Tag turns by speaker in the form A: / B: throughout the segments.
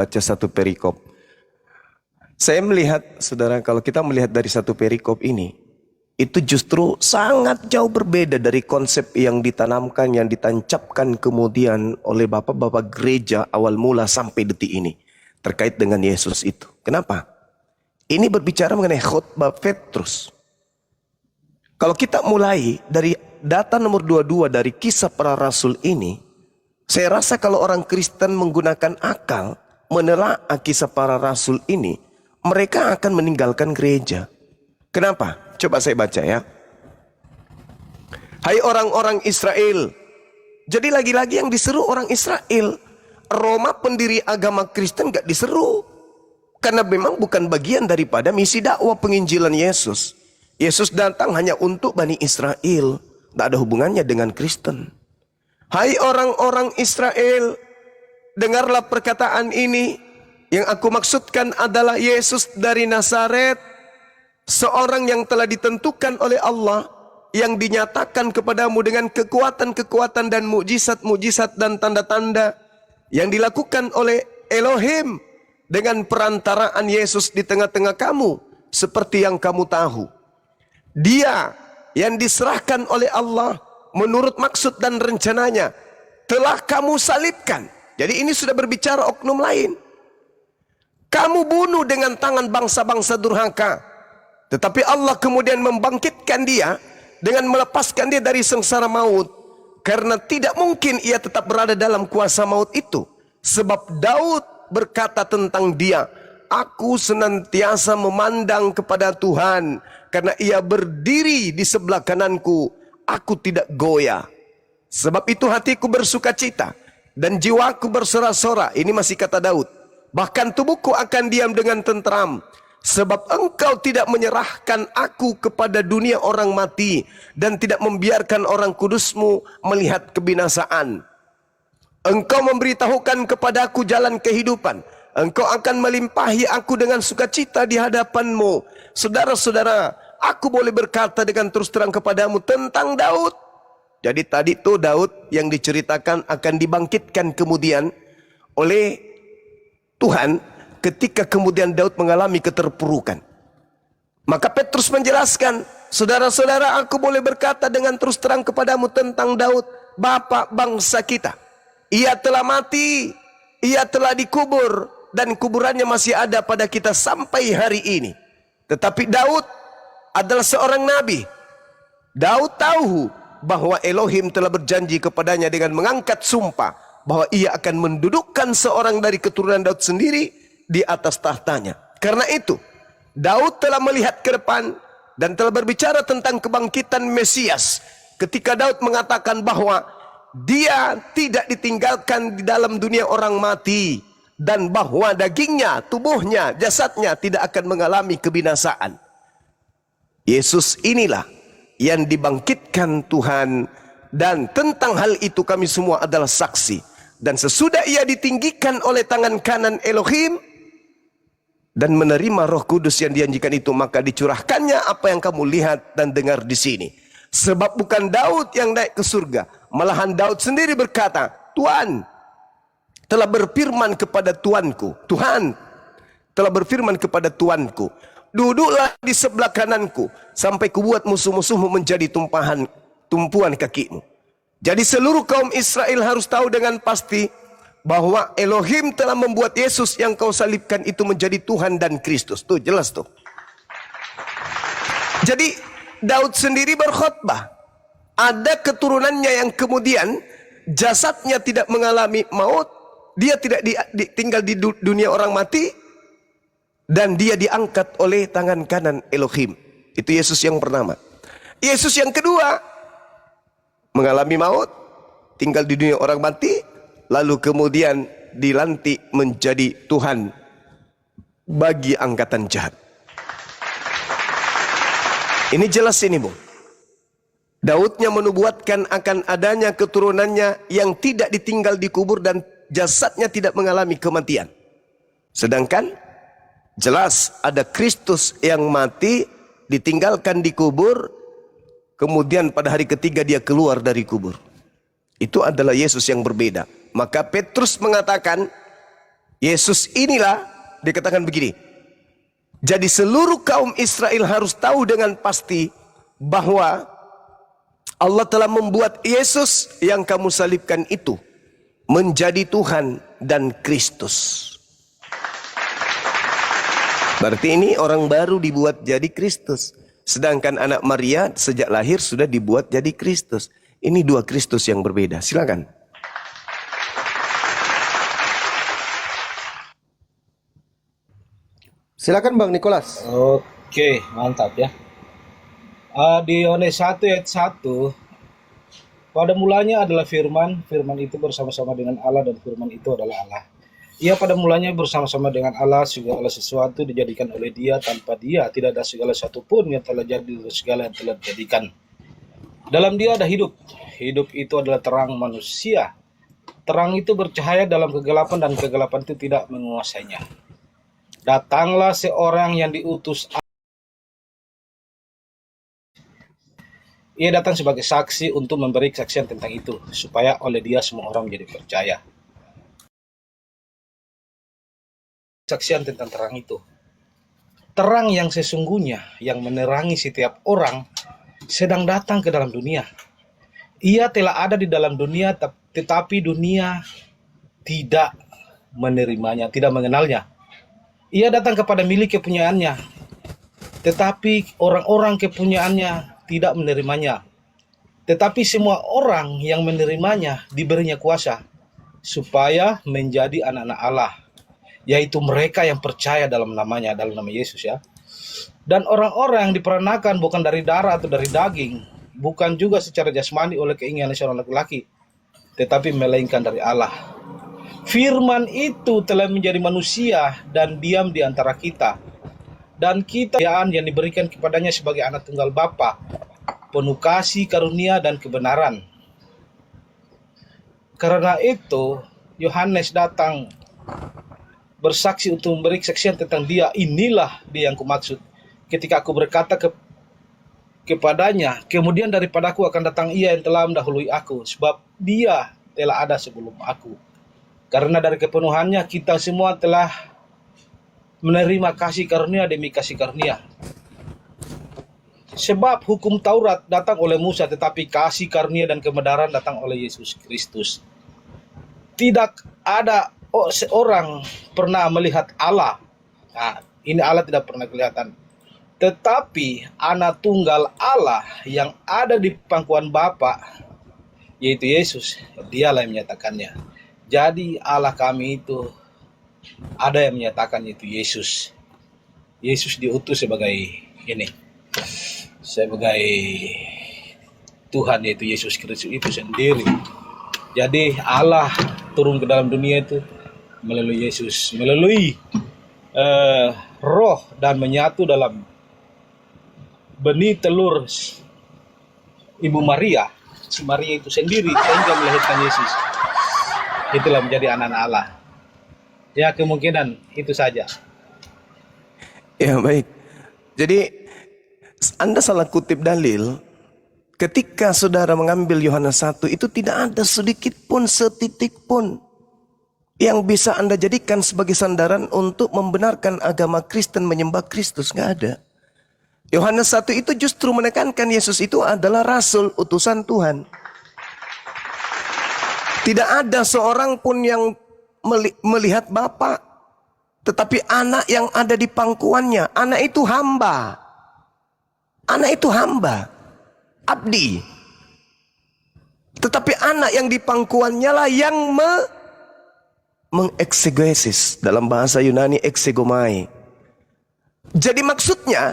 A: baca satu perikop. Saya melihat, saudara, kalau kita melihat dari satu perikop ini, itu justru sangat jauh berbeda dari konsep yang ditanamkan, yang ditancapkan kemudian oleh bapak-bapak gereja awal mula sampai detik ini. Terkait dengan Yesus itu. Kenapa? Ini berbicara mengenai khotbah Petrus. Kalau kita mulai dari data nomor 22 dari Kisah Para Rasul ini, saya rasa kalau orang Kristen menggunakan akal, menelaah Kisah Para Rasul ini, mereka akan meninggalkan gereja. Kenapa? Coba saya baca ya. Hai orang-orang Israel. Jadi lagi-lagi yang diseru orang Israel. Roma pendiri agama Kristen gak diseru. Karena memang bukan bagian daripada misi dakwah penginjilan Yesus. Yesus datang hanya untuk Bani Israel. Tak ada hubungannya dengan Kristen. Hai orang-orang Israel. Dengarlah perkataan ini. Yang aku maksudkan adalah Yesus dari Nazaret, seorang yang telah ditentukan oleh Allah, yang dinyatakan kepadamu dengan kekuatan-kekuatan dan mukjizat-mukjizat dan tanda-tanda yang dilakukan oleh Elohim dengan perantaraan Yesus di tengah-tengah kamu, seperti yang kamu tahu. Dia yang diserahkan oleh Allah menurut maksud dan rencananya telah kamu salibkan. Jadi ini sudah berbicara oknum lain. Kamu bunuh dengan tangan bangsa-bangsa durhaka. Tetapi Allah kemudian membangkitkan dia dengan melepaskan dia dari sengsara maut. Karena tidak mungkin ia tetap berada dalam kuasa maut itu. Sebab Daud berkata tentang dia, aku senantiasa memandang kepada Tuhan. Karena ia berdiri di sebelah kananku, aku tidak goyah. Sebab itu hatiku bersuka cita dan jiwaku bersorak-sorak. Ini masih kata Daud. Bahkan tubuhku akan diam dengan tentram. Sebab engkau tidak menyerahkan aku kepada dunia orang mati. Dan tidak membiarkan orang kudusmu melihat kebinasaan. Engkau memberitahukan kepadaku jalan kehidupan. Engkau akan melimpahi aku dengan sukacita di hadapanmu. Saudara-saudara, aku boleh berkata dengan terus terang kepadamu tentang Daud. Jadi tadi tuh Daud yang diceritakan akan dibangkitkan kemudian oleh Tuhan ketika kemudian Daud mengalami keterpurukan. Maka Petrus menjelaskan, saudara-saudara, aku boleh berkata dengan terus terang kepadamu tentang Daud, bapak bangsa kita. Ia telah mati, ia telah dikubur, dan kuburannya masih ada pada kita sampai hari ini. Tetapi Daud adalah seorang nabi. Daud tahu bahwa Elohim telah berjanji kepadanya dengan mengangkat sumpah bahwa ia akan mendudukkan seorang dari keturunan Daud sendiri di atas tahtanya. Karena itu, Daud telah melihat ke depan dan telah berbicara tentang kebangkitan Mesias. Ketika Daud mengatakan bahwa dia tidak ditinggalkan di dalam dunia orang mati. Dan bahwa dagingnya, tubuhnya, jasadnya tidak akan mengalami kebinasaan. Yesus inilah yang dibangkitkan Tuhan. Dan tentang hal itu kami semua adalah saksi. Dan sesudah ia ditinggikan oleh tangan kanan Elohim dan menerima Roh Kudus yang dijanjikan itu, maka dicurahkannya apa yang kamu lihat dan dengar di sini. Sebab bukan Daud yang naik ke surga, malahan Daud sendiri berkata, Tuhan telah berfirman kepada Tuanku, Tuhan telah berfirman kepada Tuanku, duduklah di sebelah kananku sampai kubuat musuh-musuhmu menjadi tumpuan kakimu. Jadi seluruh kaum Israel harus tahu dengan pasti bahwa Elohim telah membuat Yesus yang kau salibkan itu menjadi Tuhan dan Kristus. Tuh jelas tuh. Jadi Daud sendiri berkhotbah. Ada keturunannya yang kemudian jasadnya tidak mengalami maut. Dia tidak tinggal di dunia orang mati. Dan dia diangkat oleh tangan kanan Elohim. Itu Yesus yang pertama. Yesus yang kedua mengalami maut, tinggal di dunia orang mati, lalu kemudian dilantik menjadi Tuhan bagi angkatan jahat. Ini jelas ini, Bung. Daudnya menubuatkan akan adanya keturunannya yang tidak ditinggal di kubur dan jasadnya tidak mengalami kematian. Sedangkan jelas ada Kristus yang mati, ditinggalkan di kubur, kemudian pada hari ketiga dia keluar dari kubur. Itu adalah Yesus yang berbeda. Maka Petrus mengatakan, Yesus inilah dikatakan begini. Jadi seluruh kaum Israel harus tahu dengan pasti bahwa Allah telah membuat Yesus yang kamu salibkan itu menjadi Tuhan dan Kristus. Berarti ini orang baru dibuat jadi Kristus. Sedangkan anak Maria sejak lahir sudah dibuat jadi Kristus. Ini dua Kristus yang berbeda. Silakan. Silakan Bang Nikolas.
B: Oke, mantap ya. Di Yohanes 1 ayat 1, pada mulanya adalah firman, firman itu bersama-sama dengan Allah dan firman itu adalah Allah. Ia pada mulanya bersama-sama dengan Allah, segala sesuatu dijadikan oleh Dia, tanpa Dia tidak ada segala sesuatu pun yang telah jadi, segala yang telah dijadikan. Dalam Dia ada hidup. Hidup itu adalah terang manusia. Terang itu bercahaya dalam kegelapan dan kegelapan itu tidak menguasainya. Datanglah seorang yang diutus. Ia datang sebagai saksi untuk memberi kesaksian tentang itu, supaya oleh Dia semua orang menjadi percaya. Kesaksian tentang terang itu. Terang yang sesungguhnya, yang menerangi setiap orang, sedang datang ke dalam dunia. Ia telah ada di dalam dunia, tetapi dunia tidak menerimanya, tidak mengenalnya. Ia datang kepada milik kepunyaannya, tetapi orang-orang kepunyaannya tidak menerimanya. Tetapi semua orang yang menerimanya diberinya kuasa, supaya menjadi anak-anak Allah, yaitu mereka yang percaya dalam namanya, dalam nama Yesus ya. Dan orang-orang yang diperanakan bukan dari darah atau dari daging, bukan juga secara jasmani oleh keinginan seorang laki-laki, tetapi melainkan dari Allah. Firman itu telah menjadi manusia dan diam di antara kita. Dan kita yang diberikan kepadanya sebagai anak tunggal Bapa, penuh kasih, karunia, dan kebenaran. Karena itu, Yohanes datang bersaksi untuk memberi kesaksian tentang Dia. Inilah Dia yang kumaksud. Ketika aku berkata kepadanya, kemudian daripadaku akan datang Ia yang telah mendahului aku, sebab Dia telah ada sebelum aku. Karena dari kepenuhannya kita semua telah menerima kasih karunia demi kasih karunia. Sebab hukum Taurat datang oleh Musa, tetapi kasih karunia dan kebenaran datang oleh Yesus Kristus. Tidak ada seorang pernah melihat Allah. Nah, ini Allah tidak pernah kelihatan. Tetapi anak tunggal Allah yang ada di pangkuan Bapa, yaitu Yesus, Dialah yang menyatakannya. Jadi Allah kami itu ada yang menyatakan itu Yesus. Yesus diutus sebagai ini, sebagai Tuhan, yaitu Yesus Kristus itu sendiri. Jadi Allah turun ke dalam dunia itu melalui Yesus, melalui roh, dan menyatu dalam benih telur Ibu Maria, si Maria itu sendiri, sehingga melahirkan Yesus. Itulah menjadi anak-anak Allah. Ya, kemungkinan itu saja.
A: Ya, baik. Jadi Anda salah kutip dalil. Ketika saudara mengambil Yohanes 1 itu tidak ada sedikit pun, setitik pun yang bisa Anda jadikan sebagai sandaran untuk membenarkan agama Kristen, menyembah Kristus. Nggak ada. Yohanes 1 itu justru menekankan Yesus itu adalah rasul, utusan Tuhan. Tidak ada seorang pun yang melihat Bapa, tetapi anak yang ada di pangkuannya. Anak itu hamba. Anak itu hamba, abdi. Tetapi anak yang di pangkuannya lah yang mengeksegesis. Dalam bahasa Yunani, eksegomai. Jadi maksudnya,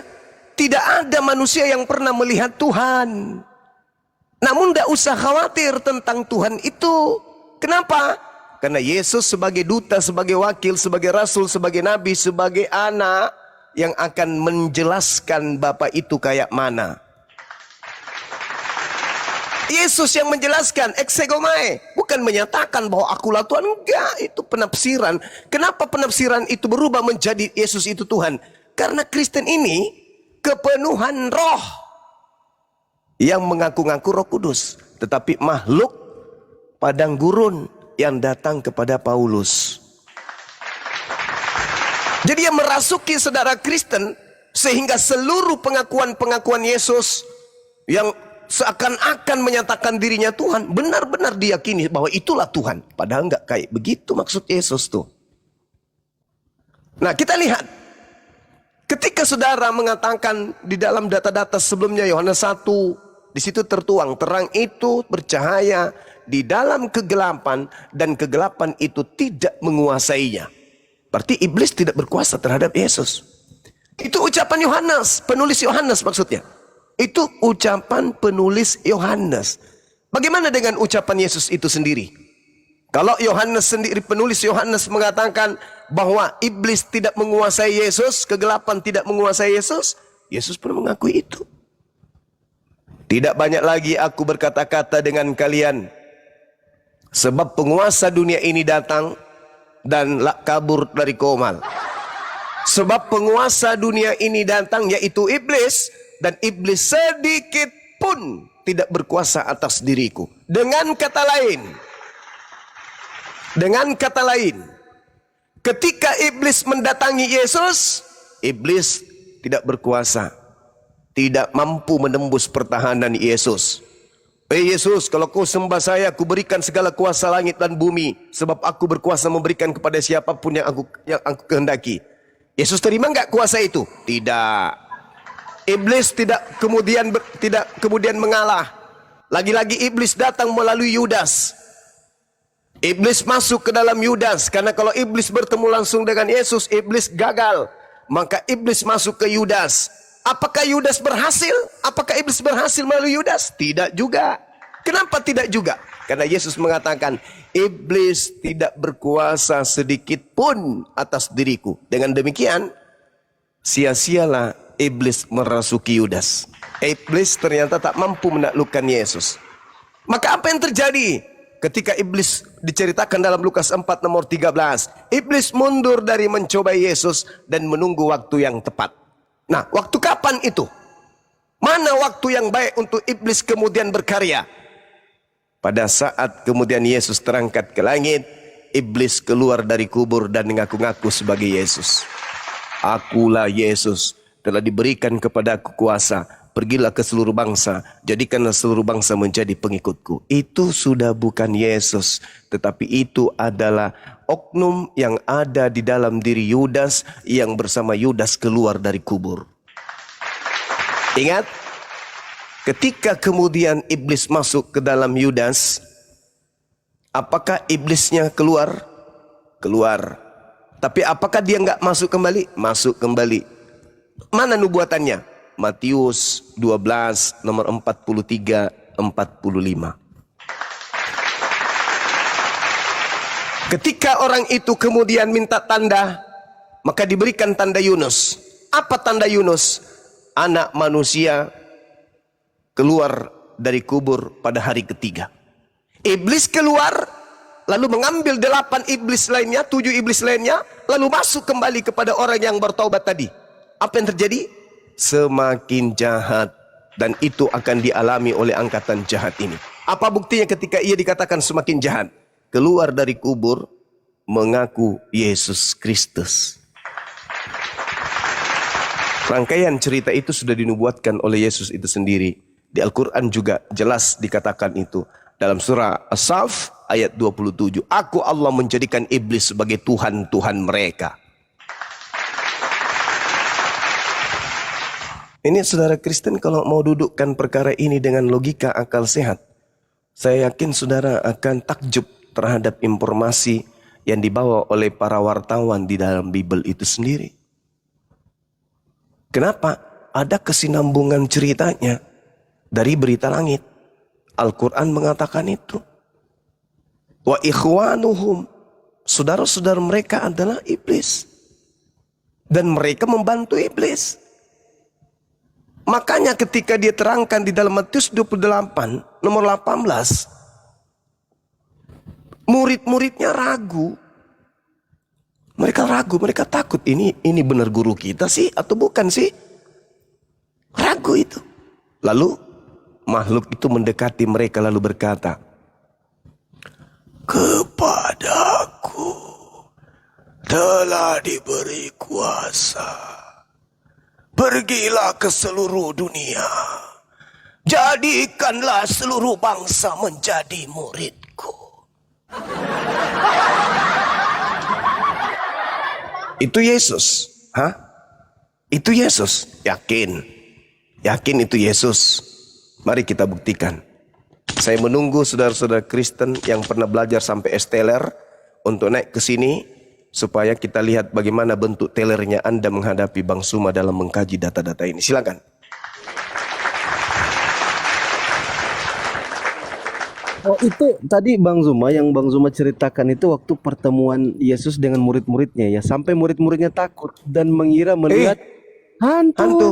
A: tidak ada manusia yang pernah melihat Tuhan. Namun tidak usah khawatir tentang Tuhan itu. Kenapa? Karena Yesus sebagai duta, sebagai wakil, sebagai rasul, sebagai nabi, sebagai anak yang akan menjelaskan Bapa itu kayak mana. Yesus yang menjelaskan, eksegomai, bukan menyatakan bahwa akulah Tuhan. Enggak, itu penafsiran. Kenapa penafsiran itu berubah menjadi Yesus itu Tuhan? Karena Kristen ini kepenuhan roh yang mengaku-ngaku Roh Kudus, tetapi makhluk padang gurun yang datang kepada Paulus. Jadi yang merasuki saudara Kristen sehingga seluruh pengakuan-pengakuan Yesus yang seakan-akan menyatakan dirinya Tuhan benar-benar diyakini bahwa itulah Tuhan. Padahal nggak kayak begitu maksud Yesus tuh. Nah, kita lihat ketika saudara mengatakan di dalam data-data sebelumnya Yohanes 1, di situ tertuang terang itu bercahaya di dalam kegelapan dan kegelapan itu tidak menguasainya. Berarti iblis tidak berkuasa terhadap Yesus. Itu ucapan Yohanes, penulis Yohanes maksudnya. Itu ucapan penulis Yohanes. Bagaimana dengan ucapan Yesus itu sendiri? Kalau Yohanes sendiri, penulis Yohanes mengatakan bahwa iblis tidak menguasai Yesus, kegelapan tidak menguasai Yesus, Yesus pun mengakui itu. Tidak banyak lagi aku berkata-kata dengan kalian, sebab penguasa dunia ini datang dan kabur dari komal. Sebab penguasa dunia ini datang, yaitu iblis, dan iblis sedikit pun tidak berkuasa atas diriku. Dengan kata lain, ketika iblis mendatangi Yesus, iblis tidak berkuasa, tidak mampu menembus pertahanan Yesus. Yesus, kalau kau sembah saya, aku berikan segala kuasa langit dan bumi, sebab aku berkuasa memberikan kepada siapapun yang aku kehendaki. Yesus terima enggak kuasa itu? Tidak. Iblis tidak kemudian mengalah. Lagi-lagi iblis datang melalui Yudas. Iblis masuk ke dalam Yudas, karena kalau iblis bertemu langsung dengan Yesus, iblis gagal. Maka iblis masuk ke Yudas. Apakah Yudas berhasil? Apakah iblis berhasil melalui Yudas? Tidak juga. Kenapa tidak juga? Karena Yesus mengatakan, iblis tidak berkuasa sedikit pun atas diriku. Dengan demikian, sia-sialah iblis merasuki Yudas. Iblis ternyata tak mampu menaklukkan Yesus. Maka apa yang terjadi? Ketika iblis diceritakan dalam Lukas 4 nomor 13. Iblis mundur dari mencoba Yesus dan menunggu waktu yang tepat. Nah, waktu kapan itu? Mana waktu yang baik untuk iblis kemudian berkarya? Pada saat kemudian Yesus terangkat ke langit, iblis keluar dari kubur dan mengaku-ngaku sebagai Yesus. Akulah Yesus, telah diberikan kepadaku kuasa. Pergilah ke seluruh bangsa, jadikanlah seluruh bangsa menjadi pengikutku. Itu sudah bukan Yesus, tetapi itu adalah oknum yang ada di dalam diri Yudas yang bersama Yudas keluar dari kubur. Ingat, ketika kemudian iblis masuk ke dalam Yudas, apakah iblisnya keluar? Keluar. Tapi apakah dia nggak masuk kembali? Masuk kembali. Mana nubuatannya? Matius 12 nomor 43 45. Ketika orang itu kemudian minta tanda, maka diberikan tanda Yunus. Apa tanda Yunus? Anak manusia keluar dari kubur pada hari ketiga. Iblis keluar, lalu mengambil 8 iblis lainnya, 7 iblis lainnya, lalu masuk kembali kepada orang yang bertaubat tadi. Apa yang terjadi? Semakin jahat, dan itu akan dialami oleh angkatan jahat ini. Apa buktinya ketika ia dikatakan semakin jahat? Keluar dari kubur mengaku Yesus Kristus. Rangkaian cerita itu sudah dinubuatkan oleh Yesus itu sendiri. Di Al-Quran juga jelas dikatakan itu. Dalam surah As-Saff ayat 27. Aku Allah menjadikan iblis sebagai Tuhan-Tuhan mereka. Ini saudara Kristen kalau mau dudukkan perkara ini dengan logika akal sehat, saya yakin saudara akan takjub terhadap informasi yang dibawa oleh para wartawan di dalam Bible itu sendiri. Kenapa? Ada kesinambungan ceritanya dari berita langit. Al-Quran mengatakan itu. Wa ikhwanuhum, saudara-saudara mereka adalah iblis. Dan mereka membantu iblis. Makanya ketika dia terangkan di dalam Matius 28 nomor 18, murid-muridnya ragu. Mereka ragu, mereka takut, ini benar guru kita sih atau bukan sih? Ragu itu. Lalu makhluk itu mendekati mereka lalu berkata, kepadaku telah diberi kuasa. Pergilah ke seluruh dunia. Jadikanlah seluruh bangsa menjadi muridku. Itu Yesus. Hah? Itu Yesus. Yakin. Yakin itu Yesus. Mari kita buktikan. Saya menunggu saudara-saudara Kristen yang pernah belajar sampai S-teler untuk naik ke sini supaya kita lihat bagaimana bentuk telernya Anda menghadapi Bang Suma dalam mengkaji data-data ini. Silakan.
C: Oh itu tadi Bang Zuma yang Bang Zuma ceritakan itu waktu pertemuan Yesus dengan murid-muridnya ya, sampai murid-muridnya takut dan mengira melihat hantu.
A: Hantu.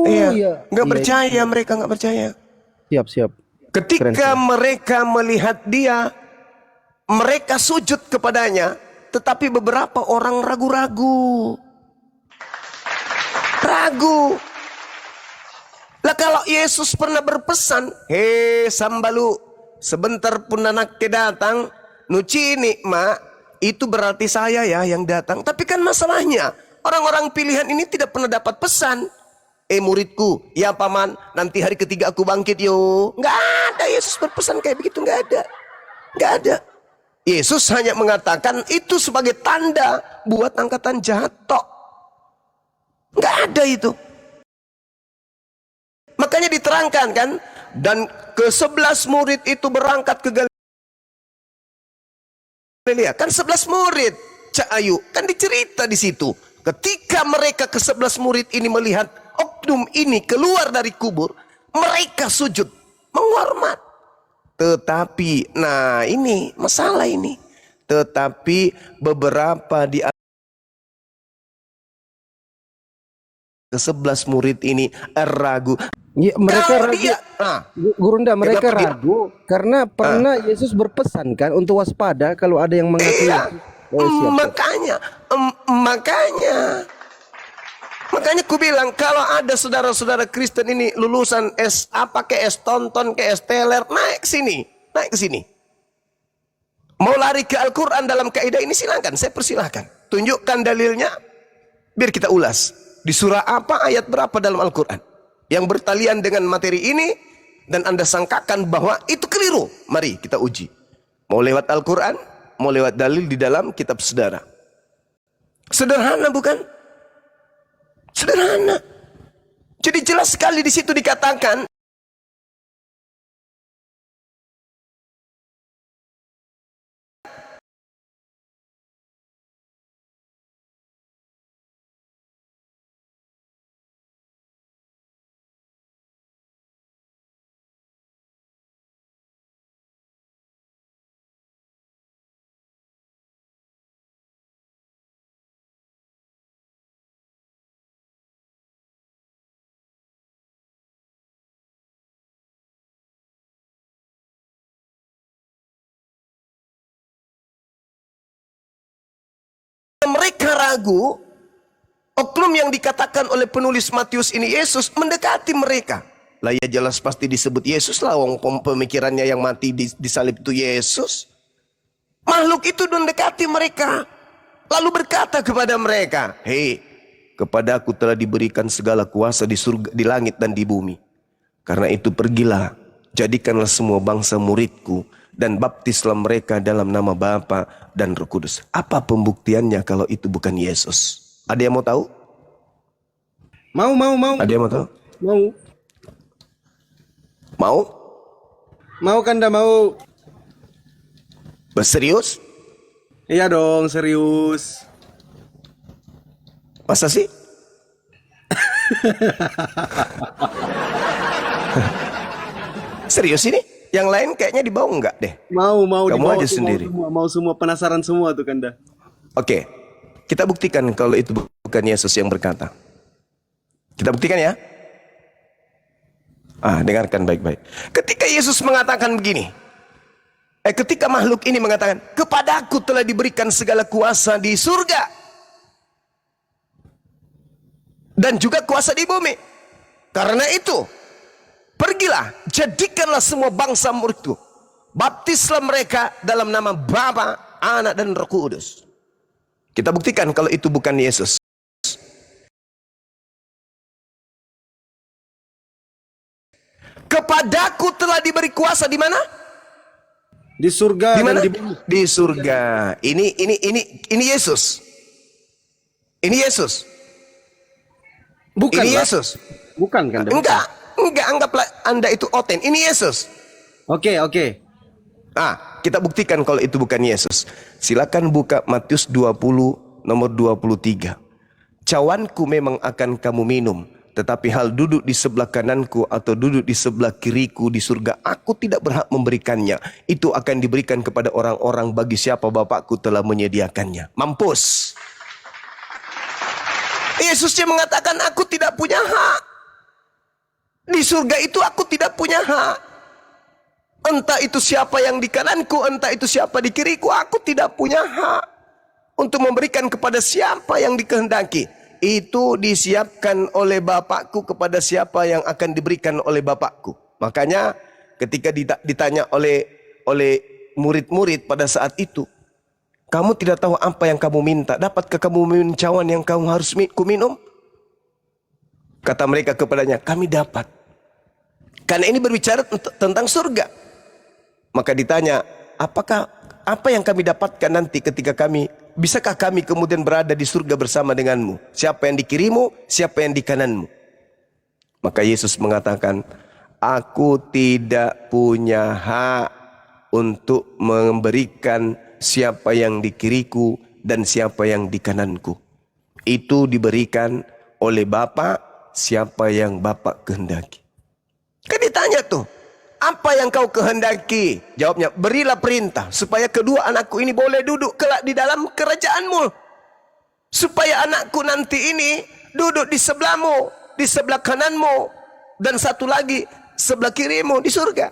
A: Iya. Nggak
C: Iya.
A: percaya, mereka nggak percaya.
C: Siap.
A: Ketika
C: Keren.
A: mereka melihat dia, mereka sujud kepadanya, tetapi beberapa orang ragu-ragu. Ragu. Lah kalau Yesus pernah berpesan, "Hei Sambalu, sebentar pun anaknya datang, nucini mak, itu berarti saya ya yang datang." Tapi kan masalahnya, orang-orang pilihan ini tidak pernah dapat pesan. Muridku, ya paman, nanti hari ketiga aku bangkit yo. Nggak ada Yesus berpesan kayak begitu, nggak ada. Nggak ada. Yesus hanya mengatakan itu sebagai tanda buat angkatan jahat tok. Nggak ada itu. Makanya diterangkan kan, dan ke-11 murid itu berangkat ke Galilea. Kan 11 murid, Cak Ayu, kan dicerita di situ. Ketika mereka ke-11 murid ini melihat oknum ini keluar dari kubur, mereka sujud menghormat. Tetapi, nah ini masalah ini. Tetapi beberapa di ke-11 murid ini ragu.
C: Ya, mereka
A: Kalau
C: ragu.
A: dia,
C: Gurunda, mereka
A: Kenapa dia-
C: ragu karena pernah Yesus berpesan kan untuk waspada kalau ada yang mengaku
A: iya,
C: Yesus. Oh, siap.
A: makanya ku bilang kalau ada saudara-saudara Kristen ini lulusan S apa ke S tonton ke S teler, naik ke sini. Mau lari ke Al-Quran dalam kaidah ini silakan, saya persilahkan. Tunjukkan dalilnya, biar kita ulas. Di surah apa, ayat berapa dalam Al-Quran yang bertalian dengan materi ini dan Anda sangkakan bahwa itu keliru. Mari kita uji. Mau lewat Al-Quran, mau lewat dalil di dalam kitab saudara. Sederhana bukan? Sederhana. Jadi jelas sekali di situ dikatakan mereka ragu, oknum yang dikatakan oleh penulis Matius ini Yesus mendekati mereka. Lah ya jelas pasti disebut Yesus lah, wong pemikirannya yang mati di salib itu Yesus. Makhluk itu mendekati mereka, lalu berkata kepada mereka, "Hei, kepadaku telah diberikan segala kuasa di surga, di langit dan di bumi. Karena itu pergilah, jadikanlah semua bangsa muridku dan baptislah mereka dalam nama Bapa dan Roh Kudus." Apa pembuktiannya kalau itu bukan Yesus? Ada yang mau tahu?
C: Mau.
A: Ada yang mau tahu? Mau?
C: Mau Kanda mau.
A: Serius?
C: Iya dong, serius.
A: Masa sih? Serius ini? Yang lain kayaknya dibawa enggak deh.
C: Mau
A: Kamu
C: dibawa
A: aja
C: tuh,
A: sendiri.
C: Mau semua penasaran semua tuh Kanda.
A: Oke, kita buktikan kalau itu bukan Yesus yang berkata. Kita buktikan ya. Dengarkan baik-baik. Ketika Yesus mengatakan begini, ketika makhluk ini mengatakan, "Kepadaku telah diberikan segala kuasa di surga dan juga kuasa di bumi. Karena itu, pergilah, jadikanlah semua bangsa muridku. Baptislah mereka dalam nama Bapa, Anak dan Roh Kudus." Kita buktikan kalau itu bukan Yesus. Kepadaku telah diberi kuasa di mana?
C: Di surga
A: Di
C: dan
A: mana?
C: di bumi.
A: Di surga. Ini Yesus. Ini Yesus.
C: Bukan
A: Ini
C: lah.
A: Yesus.
C: Bukan kan?
A: Enggak, anggaplah Anda itu oten. Ini Yesus.
C: Oke, oke.
A: Kita buktikan kalau itu bukan Yesus. Silakan buka Matius 20 nomor 23. Cawanku memang akan kamu minum, tetapi hal duduk di sebelah kananku atau duduk di sebelah kiriku di surga, aku tidak berhak memberikannya. Itu akan diberikan kepada orang-orang bagi siapa Bapakku telah menyediakannya. Mampus. Yesusnya mengatakan aku tidak punya hak. Di surga itu aku tidak punya hak. Entah itu siapa yang di kananku, entah itu siapa di kiriku, aku tidak punya hak untuk memberikan kepada siapa yang dikehendaki. Itu disiapkan oleh Bapakku kepada siapa yang akan diberikan oleh Bapakku. Makanya ketika ditanya oleh murid-murid pada saat itu, kamu tidak tahu apa yang kamu minta, dapatkah kamu minum cawan yang kamu harus minum? Kata mereka kepadanya, kami dapat. Karena ini berbicara tentang surga. Maka ditanya, apa yang kami dapatkan nanti ketika bisakah kami kemudian berada di surga bersama denganmu? Siapa yang di kirimu, siapa yang di kananmu? Maka Yesus mengatakan, aku tidak punya hak untuk memberikan siapa yang di kiriku dan siapa yang di kananku. Itu diberikan oleh Bapa, siapa yang Bapa kehendaki. Kan ditanya tuh, apa yang kau kehendaki? Jawabnya, berilah perintah supaya kedua anakku ini boleh duduk kelak di dalam kerajaanmu. Supaya anakku nanti ini duduk di sebelahmu, di sebelah kananmu, dan satu lagi sebelah kirimu di surga.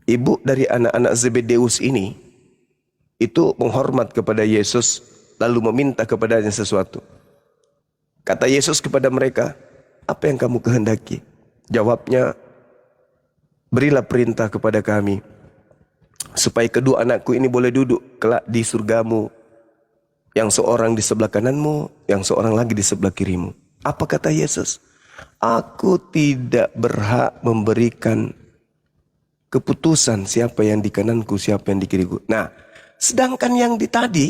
A: Ibu dari anak-anak Zebedeus ini itu menghormat kepada Yesus lalu meminta kepadanya sesuatu. Kata Yesus kepada mereka, apa yang kamu kehendaki? Jawabnya, berilah perintah kepada kami supaya kedua anakku ini boleh duduk kelak di surgamu, yang seorang di sebelah kananmu, yang seorang lagi di sebelah kirimu. Apa kata Yesus? Aku tidak berhak memberikan keputusan siapa yang di kananku, siapa yang di kiriku. Nah, sedangkan yang di tadi,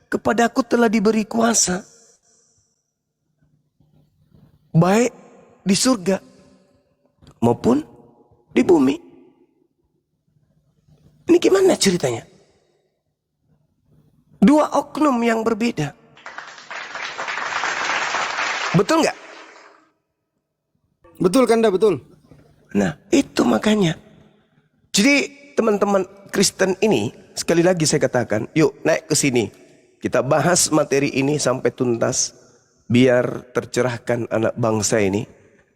A: kepadaku telah diberi kuasa, baik di surga maupun di bumi. Ini gimana ceritanya? Dua oknum yang berbeda. Betul nggak?
C: Betul Kanda, betul.
A: Nah, itu makanya. Jadi teman-teman Kristen ini, sekali lagi saya katakan, yuk naik ke sini. Kita bahas materi ini sampai tuntas, biar tercerahkan anak bangsa ini.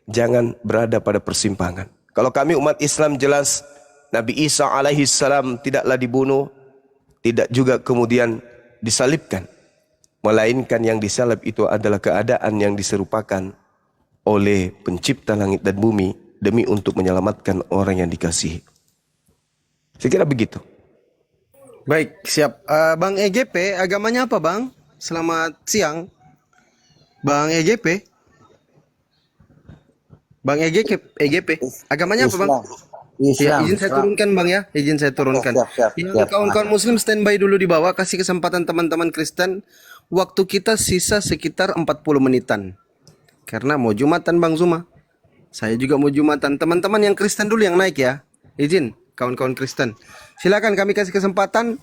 A: Jangan berada pada persimpangan. Kalau kami umat Islam jelas Nabi Isa alaihissalam tidaklah dibunuh, tidak juga kemudian disalibkan. Melainkan yang disalib itu adalah keadaan yang diserupakan oleh pencipta langit dan bumi demi untuk menyelamatkan orang yang dikasihi. Saya kira begitu.
C: Baik, siap. Bang EGP, agamanya apa Bang? Selamat siang. Bang EGP. Bang EGP, agamanya apa Bang? Ya, izin saya turunkan Bang ya, izin saya turunkan.
D: Siap.
C: Kawan-kawan Muslim standby dulu di bawah, kasih kesempatan teman-teman Kristen. Waktu kita sisa sekitar 40 menitan. Karena mau Jumatan Bang Zuma. Saya juga mau Jumatan. Teman-teman yang Kristen dulu yang naik ya. Izin kawan-kawan Kristen. Silakan kami kasih kesempatan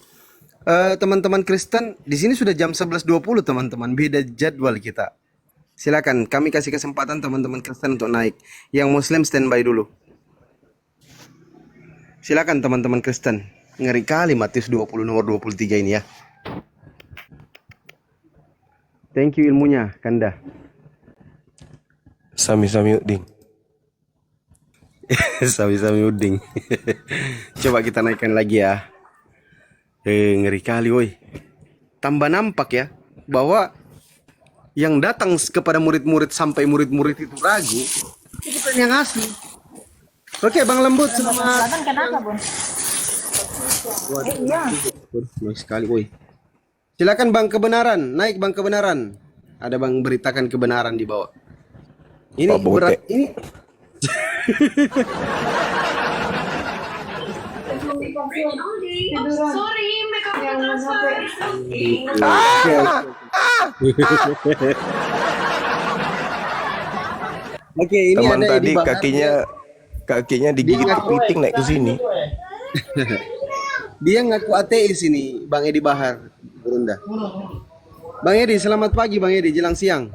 C: teman-teman Kristen. Di sini sudah jam 11.20 teman-teman, beda jadwal kita. Silakan kami kasih kesempatan teman-teman Kristen untuk naik. Yang Muslim standby dulu. Silakan teman-teman Kristen. Ngeri kali Matius 20 nomor 23 ini ya. Thank you ilmunya, Kanda.
A: Sami-sami uding.
C: Sami-sami uding. Coba kita naikkan lagi ya. Ngeri kali woi. Tambah nampak ya bahwa yang datang kepada murid-murid sampai murid-murid itu ragu, itu bukan yang asli. Oke, Bang Lembut, selamat.
E: Kenapa, Bun? Iya.
C: Waduh, bagus sekali, woi. Silakan Bang Kebenaran, naik Bang Kebenaran. Ada Bang beritakan kebenaran di bawah. Ini
A: Pak Bote.
C: berat ini.
D: Sorry, make up transfer.
C: Oke, ini
A: Teman
C: ada
A: tadi
C: Edi Bahar.
A: kakinya digigit kepiting naik ke sini.
C: Dia ngaku ateis ini, Bang Edi Bahar, Berunda. Bang Edi, selamat pagi Bang Edi, jelang siang.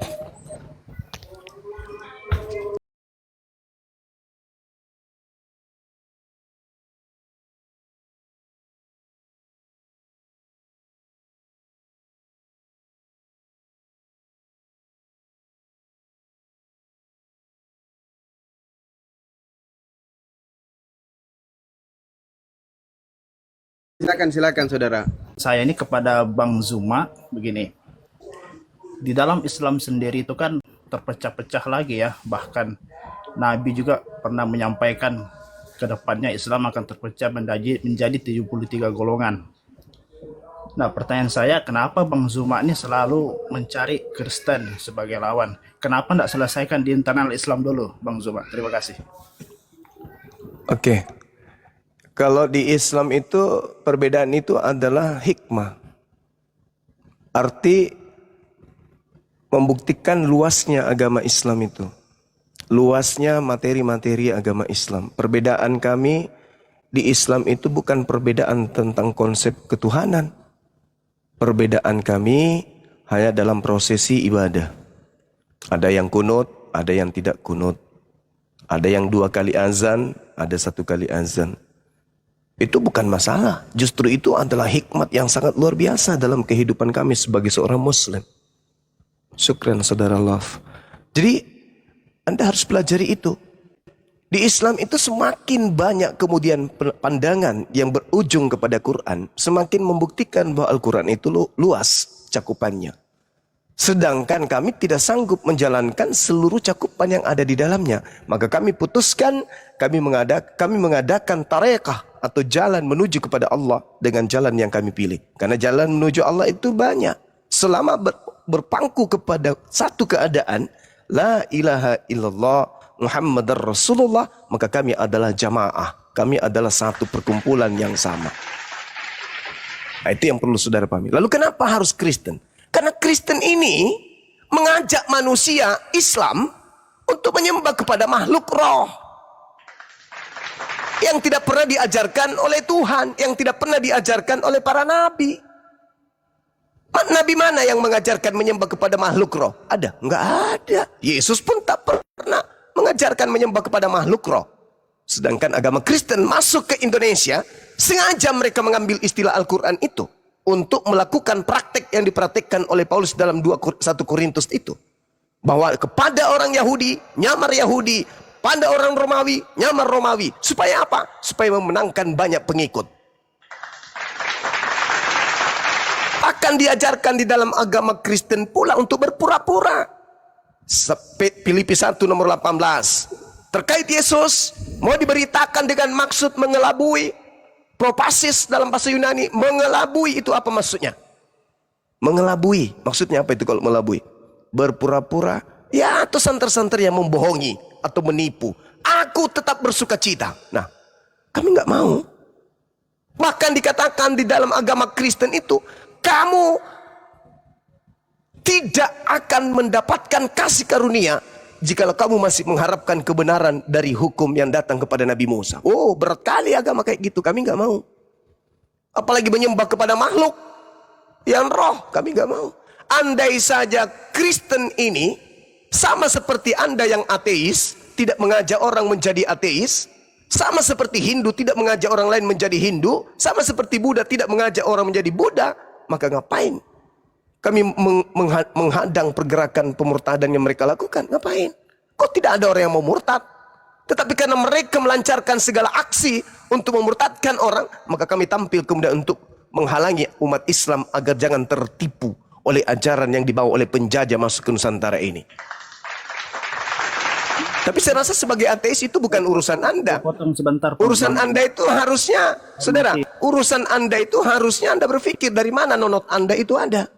C: Silakan saudara.
E: Saya ini kepada Bang Zuma begini. Di dalam Islam sendiri itu kan terpecah-pecah lagi ya. Bahkan Nabi juga pernah menyampaikan ke depannya Islam akan terpecah menjadi 73 golongan. Nah, pertanyaan saya, kenapa Bang Zuma ini selalu mencari Kristen sebagai lawan? Kenapa tidak selesaikan di internal Islam dulu, Bang Zuma? Terima kasih.
A: Oke. Kalau di Islam itu perbedaan itu adalah hikmah. Arti membuktikan luasnya agama Islam itu. Luasnya materi-materi agama Islam. Perbedaan kami di Islam itu bukan perbedaan tentang konsep ketuhanan. Perbedaan kami hanya dalam prosesi ibadah. Ada yang kunut, ada yang tidak kunut. Ada yang 2 kali azan, ada 1 kali azan. Itu bukan masalah. Justru itu adalah hikmat yang sangat luar biasa dalam kehidupan kami sebagai seorang Muslim. Syukran saudara love. Jadi Anda harus pelajari itu. Di Islam itu semakin banyak kemudian pandangan yang berujung kepada Quran, semakin membuktikan bahwa Al-Quran itu luas cakupannya. Sedangkan kami tidak sanggup menjalankan seluruh cakupan yang ada di dalamnya. Maka kami putuskan, kami mengadakan tarekah atau jalan menuju kepada Allah dengan jalan yang kami pilih. Karena jalan menuju Allah itu banyak. Selama berpangku kepada satu keadaan, la ilaha illallah Muhammadar Rasulullah, maka kami adalah jamaah. Kami adalah satu perkumpulan yang sama. Nah, itu yang perlu saudara pahami. Lalu kenapa harus Kristen? Karena Kristen ini mengajak manusia Islam untuk menyembah kepada makhluk roh. Yang tidak pernah diajarkan oleh Tuhan. Yang tidak pernah diajarkan oleh para nabi. Nabi mana yang mengajarkan menyembah kepada makhluk roh? Ada? Enggak ada. Yesus pun tak pernah mengajarkan menyembah kepada makhluk roh. Sedangkan agama Kristen masuk ke Indonesia, sengaja mereka mengambil istilah Al-Quran itu untuk melakukan praktek yang dipraktekkan oleh Paulus dalam 1 Korintus itu. Bahwa kepada orang Yahudi, nyamar Yahudi. Pada orang Romawi, nyamar Romawi. Supaya apa? Supaya memenangkan banyak pengikut. Akan diajarkan di dalam agama Kristen pula untuk berpura-pura. Filipi 1 nomor 18. Terkait Yesus, mau diberitakan dengan maksud mengelabui. Propasis dalam bahasa Yunani, mengelabui itu apa maksudnya? Mengelabui, maksudnya apa itu kalau melabui? Berpura-pura, ya atau santer-santer yang membohongi atau menipu. Aku tetap bersuka cita. Nah, kami nggak mau. Bahkan dikatakan di dalam agama Kristen itu, kamu tidak akan mendapatkan kasih karunia jikalau kamu masih mengharapkan kebenaran dari hukum yang datang kepada Nabi Musa. Oh, berat kali agama kayak gitu. Kami nggak mau. Apalagi menyembah kepada makhluk yang roh. Kami nggak mau. Andai saja Kristen ini sama seperti Anda yang ateis, tidak mengajak orang menjadi ateis. Sama seperti Hindu tidak mengajak orang lain menjadi Hindu. Sama seperti Buddha tidak mengajak orang menjadi Buddha. Maka ngapain kami menghadang pergerakan pemurtadan yang mereka lakukan? Ngapain? Kok tidak ada orang yang mau murtad? Tetapi karena mereka melancarkan segala aksi untuk memurtadkan orang, maka kami tampil kemudian untuk menghalangi umat Islam agar jangan tertipu oleh ajaran yang dibawa oleh penjajah masuk ke Nusantara ini. Tapi saya rasa sebagai ateis itu bukan urusan Anda.
E: Potong sebentar. Pak.
A: Urusan Anda itu harusnya, saudara, urusan Anda itu harusnya Anda berpikir dari mana nonot Anda itu ada.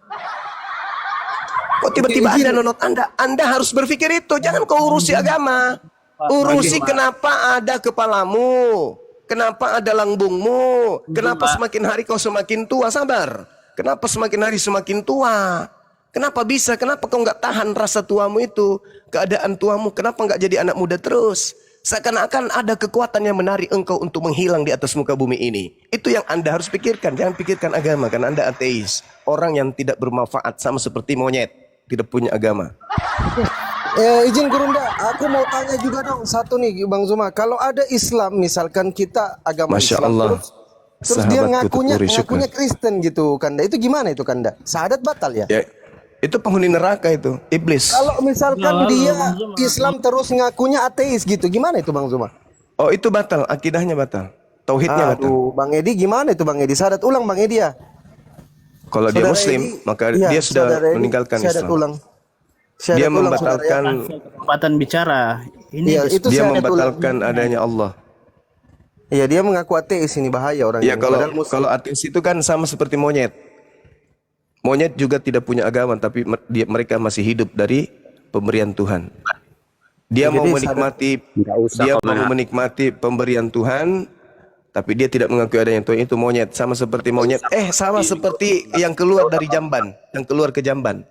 A: Kok tiba-tiba ada nonot Anda? Anda harus berpikir itu. Jangan kau urusi agama. Urusi kenapa ada kepalamu. Kenapa ada langbungmu. Kenapa semakin hari kau semakin tua. Sabar. Kenapa semakin hari semakin tua. Kenapa bisa? Kenapa kau nggak tahan rasa tuamu itu? Keadaan tuamu, kenapa nggak jadi anak muda terus? Seakan-akan ada kekuatan yang menarik engkau untuk menghilang di atas muka bumi ini. Itu yang Anda harus pikirkan. Jangan pikirkan agama, karena Anda ateis. Orang yang tidak bermanfaat sama seperti monyet. Tidak punya agama.
C: Izin Gurunda, aku mau tanya juga dong satu nih Bang Zuma. Kalau ada Islam, misalkan kita agama
A: Masya
C: Islam
A: Allah.
C: terus dia
A: Sahabatku Tuturi, syukur.
C: ngakunya Kristen gitu Kanda. Itu gimana itu Kanda? Syahadat batal ya?
A: Ya, itu penghuni neraka itu, iblis.
C: Kalau misalkan dia Islam terus ngakunya ateis gitu, gimana itu Bang Zuma?
A: Oh, itu batal, akidahnya batal. Tauhidnya batal.
C: Aduh, Bang Edi gimana itu Bang Edi? Syahadat ulang Bang Edi ya?
A: Kalau dia
C: Saudara
A: muslim,
C: Edi,
A: maka
C: iya,
A: dia sudah
C: saudara Edi,
A: meninggalkan
C: syahadat
A: Islam.
C: ulang. Syahadat
A: Dia
C: ulang,
A: membatalkan
E: Kesempatan bicara. Ini
C: Iya, itu
A: dia
C: syahadat ulang.
A: membatalkan adanya Allah.
C: Iya, dia mengaku ateis, ini bahaya orang
A: Ya
C: ini.
A: kalau
C: Padahal muslim.
A: kalau ateis itu kan sama seperti monyet. Monyet juga tidak punya agama, tapi mereka masih hidup dari pemberian Tuhan. Dia
C: Jadi
A: mau menikmati, dia mau menikmati pemberian Tuhan, tapi dia tidak mengakui adanya Tuhan. Itu monyet, sama seperti monyet. Sama seperti yang keluar dari jamban, yang keluar ke jamban.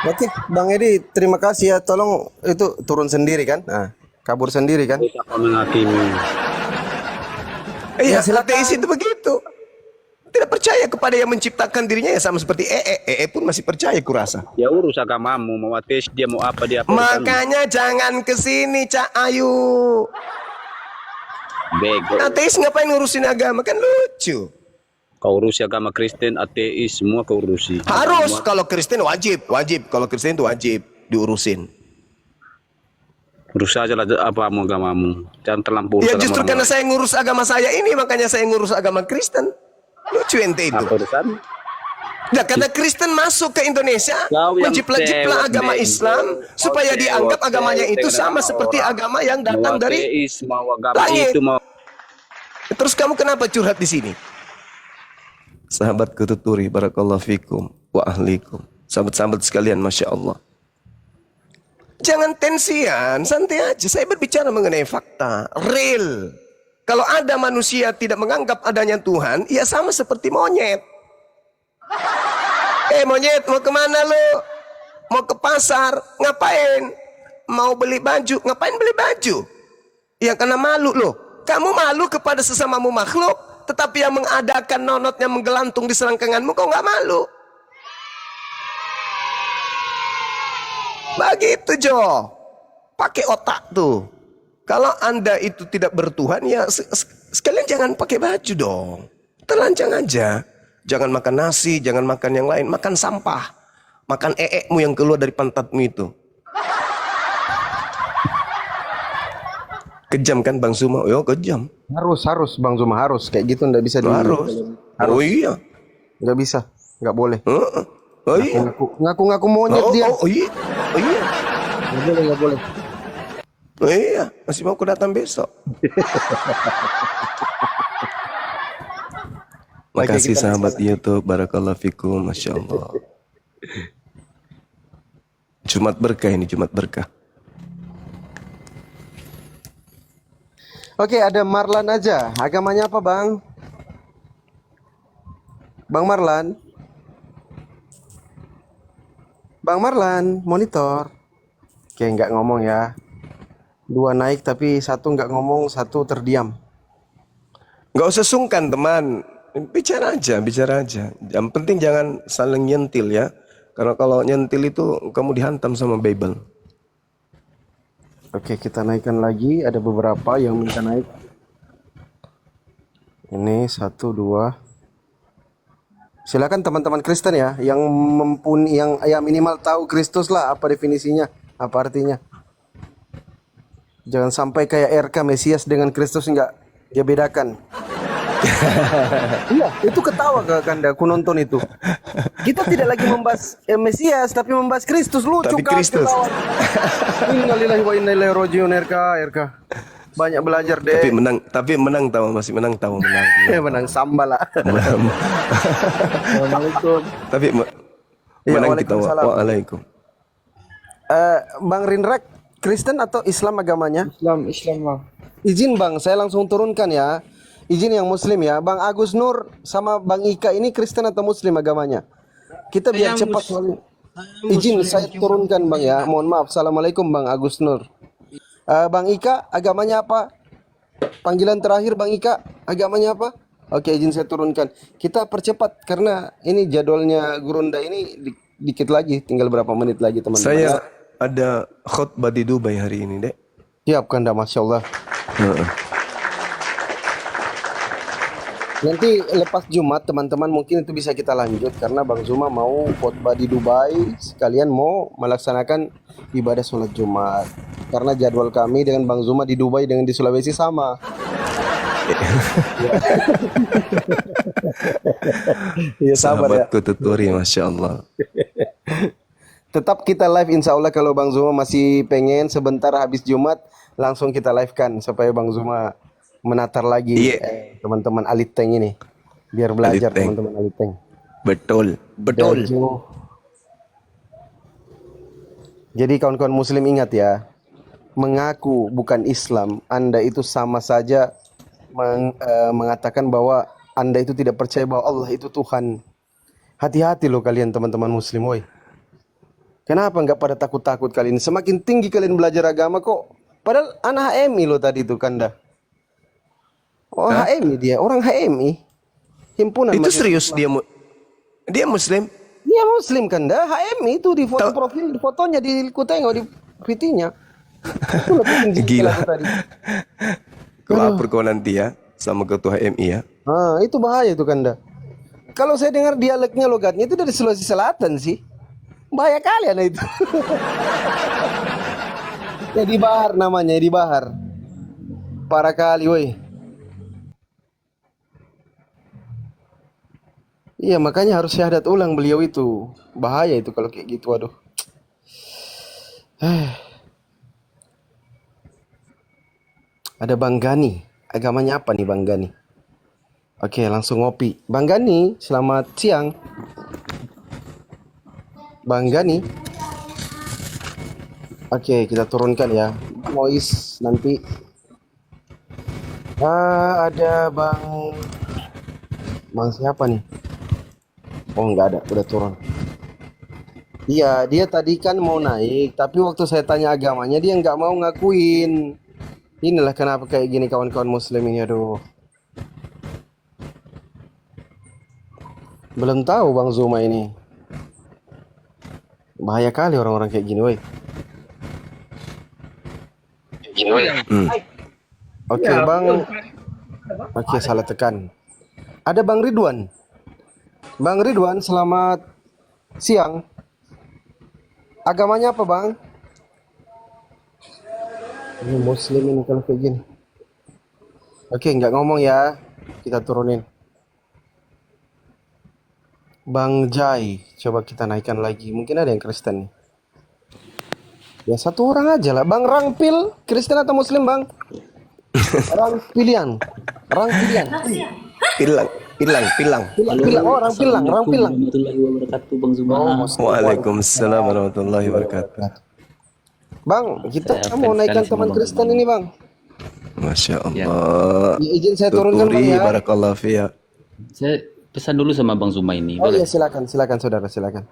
C: Oke, Bang Edi, terima kasih ya. Tolong itu turun sendiri kan? Nah, kabur sendiri kan?
A: Iya,
C: silakan.
A: ateis itu begitu. Tidak percaya kepada yang menciptakan dirinya, ya sama seperti pun masih percaya kurasa.
F: Ya urus agamamu, mau ateis dia mau apa dia.
A: Makanya jangan kesini Cak Ayu.
F: Bego.
A: Ateis ngapain ngurusin agama, kan lucu.
F: Kau urusi agama Kristen, ateis, semua kau urusi.
A: Harus, kalau Kristen wajib. Kalau Kristen itu wajib diurusin.
F: Urus saja lah apa agamamu. Jangan terlampau.
A: Ya justru karena saya ngurus agama saya ini, makanya saya ngurus agama Kristen. Lucu ente itu.
F: Apa urusan?
A: Nah, karena Kristen masuk ke Indonesia,
F: Kau yang
A: menciplah agama
F: sewot,
A: Islam, supaya
F: sewot,
A: dianggap agamanya
F: sewot,
A: itu
F: dengan
A: sama
F: agama
A: seperti
F: orang.
A: agama yang datang
F: Mau
A: dari
F: ateis, mau agama
A: langit.
F: itu mau.
A: Terus kamu kenapa curhat di sini? Sahabatku Tuturi, barakallahu fikum wa ahlikum. Sahabat-sahabat sekalian, Masya Allah. Jangan tensian, santai aja. Saya berbicara mengenai fakta, real. Kalau ada manusia tidak menganggap adanya Tuhan, ya sama seperti monyet. Monyet, mau kemana lo? Mau ke pasar, ngapain? Mau beli baju, ngapain beli baju? Ya karena malu lo. Kamu malu kepada sesamamu makhluk, tetapi yang mengadakan nonotnya menggelantung di selangkanganmu, kau nggak malu. Begitu Jo, pakai otak tuh. Kalau Anda itu tidak bertuhan, ya sekalian jangan pakai baju dong. Telanjang aja. Jangan makan nasi, jangan makan yang lain, makan sampah. Makan mu yang keluar dari pantatmu itu. Kejam kan Bang Zuma? Yo kejam.
C: Harus Bang Zuma, harus kayak gitu, nggak bisa
A: Harus. Oh iya.
C: nggak bisa, nggak boleh.
A: Oh iya.
C: Ngaku monyet dia.
A: Oh iya. Oh iya.
C: Nggak boleh.
A: Oh iya, masih mau aku datang besok. Makasih sahabat YouTube, barakallahu fikum, Masya Allah. Jumat berkah ini, Jumat berkah.
C: Oke, ada Marlan aja. Agamanya apa, Bang? Bang Marlan. Bang Marlan, monitor. Oke, nggak ngomong ya. Dua naik tapi satu nggak ngomong, satu terdiam.
A: Nggak usah sungkan teman. Bicara aja. Yang penting jangan saling nyentil ya. Karena kalau nyentil itu kamu dihantam sama Bible.
C: Oke, kita naikkan lagi. Ada beberapa yang minta naik. Ini 1, 2. Silakan teman-teman Kristen ya, yang yang minimal tahu Kristus lah, apa definisinya, apa artinya. Jangan sampai kayak RK Mesias dengan Kristus nggak dia bedakan. Iya, itu ketawa ke Kanda, aku nonton itu. Kita tidak lagi membahas Mesias, tapi membahas Kristus. Lucu
A: Tapi
C: kan
A: Kristus.
C: ketawa. Innalillahi wa inna ilaihi rajiun, RK. Banyak belajar deh.
A: Tapi menang tahu, masih menang tahu menang.
C: Menang sambal lah. Assalamualaikum.
A: Tapi
C: Iya,
A: menang kita.
C: waalaikumsalam.
A: Waalaikum.
C: Bang Rinrek, Kristen atau Islam agamanya?
G: Islam bang.
C: Izin Bang, saya langsung turunkan ya. Izin yang Muslim ya. Bang Agus Nur sama Bang Ika ini Kristen atau Muslim agamanya? Kita biar cepat soalnya. Izin saya turunkan Bang ya. Mohon maaf. Assalamualaikum Bang Agus Nur. Bang Ika agamanya apa? Panggilan terakhir Bang Ika agamanya apa? Oke, izin saya turunkan. Kita percepat karena ini jadwalnya Gurunda ini dikit lagi, tinggal berapa menit lagi teman-teman.
A: Saya ada khutbah di Dubai hari ini, Dek.
C: Siap Kanda, Masya Allah. Nanti lepas Jumat teman-teman mungkin itu bisa kita lanjut karena Bang Zuma mau khotbah di Dubai sekalian mau melaksanakan ibadah sholat Jumat karena jadwal kami dengan Bang Zuma di Dubai dengan di Sulawesi sama. Ya sabar ya.
A: Sahabatku tuturi, Masya Allah.
C: Tetap kita live insya Allah kalau Bang Zuma masih pengen sebentar habis Jumat langsung kita live kan supaya Bang Zuma menatar lagi teman-teman Aliteng ini biar belajar
A: Aliteng.
C: teman-teman Aliteng.
A: Betul.
C: Jadi kawan-kawan Muslim ingat ya, mengaku bukan Islam Anda itu sama saja mengatakan bahwa Anda itu tidak percaya bahwa Allah itu Tuhan. Hati-hati loh kalian teman-teman Muslim, woi. Kenapa nggak pada takut-takut kalian? Semakin tinggi kalian belajar agama kok. Padahal anak HMI loh tadi itu Kanda. Oh HMI dia, orang HMI. Himpunan
A: Itu
C: Majelis
A: serius
C: Ulama.
A: dia Muslim?
C: Dia Muslim Kanda, HMI itu di foto profil, di fotonya di ku tengok di VT-nya. Itu lebih tinggi
A: Gila.
C: aku tadi.
A: Kau lapor kau nanti ya sama ketua MI ya.
C: Ah, itu bahaya itu Kanda. Kalau saya dengar dialeknya logatnya itu dari Sulawesi Selatan sih. Bahaya kali anak itu. Ya di Bahar namanya, di Bahar. Parah kali woi. Iya makanya harus syahadat ulang beliau itu. Bahaya itu kalau kayak gitu, aduh. Ada Bang Gani. Agamanya apa nih Bang Gani? Oke, langsung ngopi. Bang Gani, selamat siang. Bang Gani. Oke, kita turunkan ya. Voice nanti. Ada Bang siapa nih? Oh, nggak ada, udah turun. Iya, dia tadi kan mau naik, tapi waktu saya tanya agamanya dia nggak mau ngakuin. Inilah kenapa kayak gini kawan-kawan Muslim ini, aduh. Belum tahu Bang Zuma ini. Bahaya kali orang-orang kayak gini, woi. Oke, Bang. Oke, salah tekan. Ada Bang Ridwan. Bang Ridwan, selamat siang. Agamanya apa, Bang? Ini Muslim ini kalau kayak gini. Oke, nggak ngomong ya. Kita turunin. Bang Jai, coba kita naikkan lagi. Mungkin ada yang Kristen nih. Ya satu orang aja lah. Bang Rangpil, Kristen atau Muslim Bang? Rangpilian.
A: Pilang.
C: Oh, Rangpilang.
G: Warahmatullahi wabarakatuh Bang Zuma.
A: Waalaikumsalam warahmatullahi wabarakatuh.
C: Bang, kita
G: Saya
C: mau
G: fans
C: naikkan
G: sekali sama
C: teman
G: Bang
C: Kristen
G: Zuma.
C: ini Bang.
A: Masya Allah.
C: Ya, izin saya turunkan Bang
A: Tuturi,
C: ya.
A: barakallah fiya.
G: Saya pesan dulu sama Bang Zuma ini.
C: Oh
G: Boleh?
C: iya silakan saudara silakan.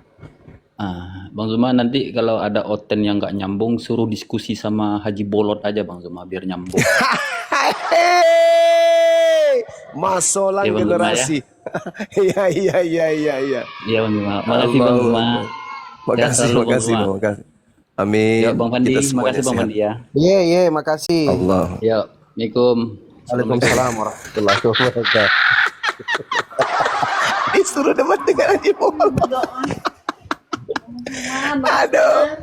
G: Bang Zuma nanti kalau ada oten yang nggak nyambung suruh diskusi sama Haji Bolot aja Bang Zuma biar nyambung.
A: Masolang
G: Ya, Bang Zuma,
A: generasi. Iya.
G: Iya Bang Zuma. Makasih Bang Zuma.
A: Makasih. Amin.
G: Ya Bang Fandi,
A: Kita semuanya
G: makasih Bang
A: sehat.
G: Fandi ya.
C: Iya, makasih.
A: Allah.
G: Ya, Assalamualaikum.
C: Waalaikumsalam warahmatullahi wabarakatuh.
A: Disuruh debat dengan Haji Bolot. Aduh.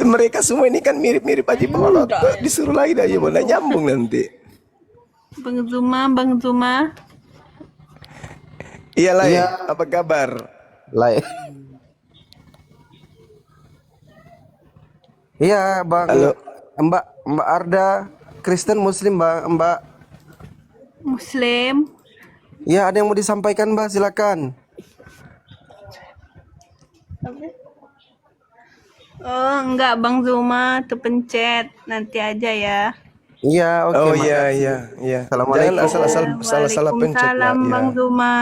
A: Mereka semua ini kan mirip-mirip Haji Bolot. Disuruh lagi dah Haji Bolot, nyambung nanti.
D: Bang Zuma.
A: Iya lah,
C: Iya.
A: apa kabar?
C: Lai. Iya, Bang.
A: Halo.
C: Mbak Arda, Kristen Muslim, Bang, Mbak.
D: Muslim.
C: Ya, ada yang mau disampaikan, Mbak, silakan.
D: Oh, enggak Bang Zuma, terpencet. Nanti aja ya.
C: Iya, oke,
A: Oh
C: makasih.
A: iya iya iya.
C: Assalamualaikum.
A: Jangan asal-asal salah-salah pencet lah.
D: Waalaikumsalam
A: Ya.
D: Bang Zuma.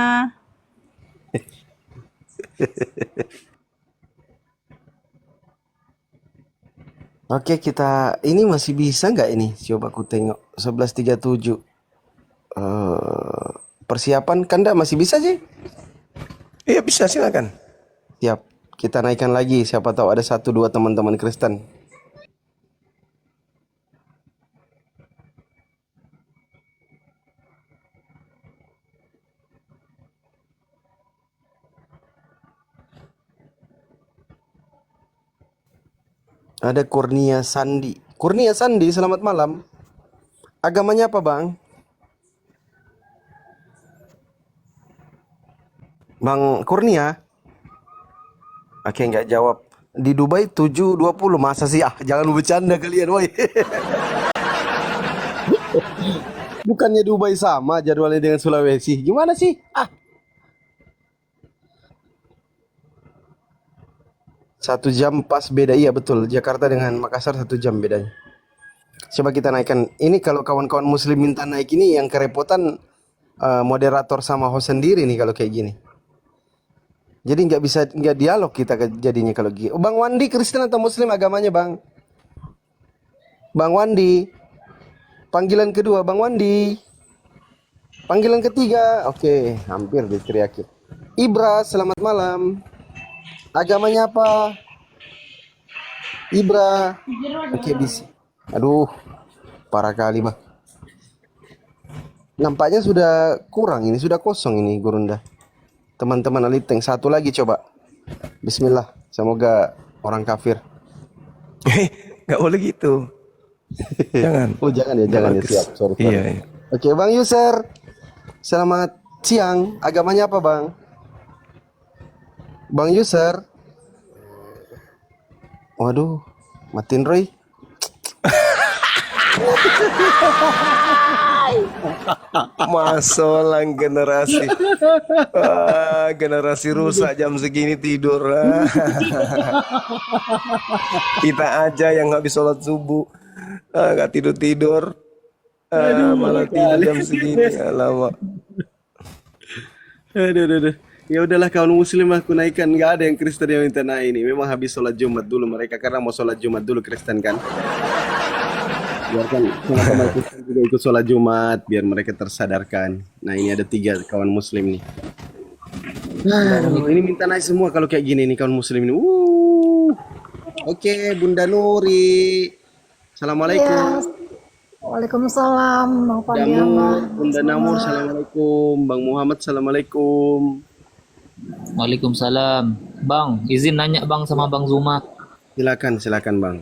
C: Oke, kita ini masih bisa nggak ini? Coba aku tengok 11.37. Persiapan kan enggak masih bisa sih?
A: Iya bisa silakan.
C: Siap. Kita naikkan lagi, siapa tahu ada 1-2 teman-teman Kristen. Ada Kurnia Sandi. Kurnia Sandi, selamat malam. Agamanya apa, Bang? Bang Kurnia? Oke, nggak jawab. Di Dubai 7.20. Masa sih? Ah, jangan bercanda kalian, woi. Bukannya Dubai sama jadwalnya dengan Sulawesi. Gimana sih? Ah. 1 jam pas beda. Iya betul. Jakarta dengan Makassar 1 jam bedanya. Coba kita naikkan. Ini kalau kawan-kawan muslim minta naik ini yang kerepotan moderator sama host sendiri nih kalau kayak gini. Jadi nggak dialog kita jadinya kalau gini. Oh, Bang Wandi Kristen atau Muslim agamanya, Bang? Bang Wandi. Panggilan kedua Bang Wandi. Panggilan ketiga. Oke, hampir diteriakin. Ibra, selamat malam. Agamanya apa? Ibra. Oke, bisa. Aduh, parah kali, Bang. Nampaknya sudah kurang ini, sudah kosong ini Gurunda. Teman-teman Aliteng, satu lagi coba. Bismillah, semoga orang kafir.
A: Nggak boleh gitu. Jangan.
C: Oh jangan ya, jangan ya,
A: Bagus.
C: siap. Sorry.
A: Iya, iya.
C: Oke, Bang User. Selamat siang. Agamanya apa, Bang? Bang User. Waduh, matiin Roy.
A: Masolang generasi. Generasi rusak jam segini tidur. Kita aja yang habis sholat subuh nggak tidur-tidur. Malah tidur jam segini. Alamak.
C: Aduh. Ya udahlah kawan muslim aku naikkan. Nggak ada yang Kristen yang minta naik ini. Memang habis sholat Jumat dulu mereka karena mau sholat Jumat dulu Kristen kan. Biarkan teman-teman Kristen juga ikut sholat Jumat biar mereka tersadarkan. Nah ini ada 3 kawan muslim nih. Ini minta naik semua kalau kayak gini nih kawan muslim ini. Oke, Bunda Nuri. Assalamualaikum.
H: Waalaikumsalam, Bang
C: Damu,
H: Padiama.
C: Bunda Namur, assalamualaikum. Bang Muhammad, assalamualaikum.
I: Waalaikumsalam. Bang, izin nanya Bang sama Bang Zuma.
C: Silakan Bang.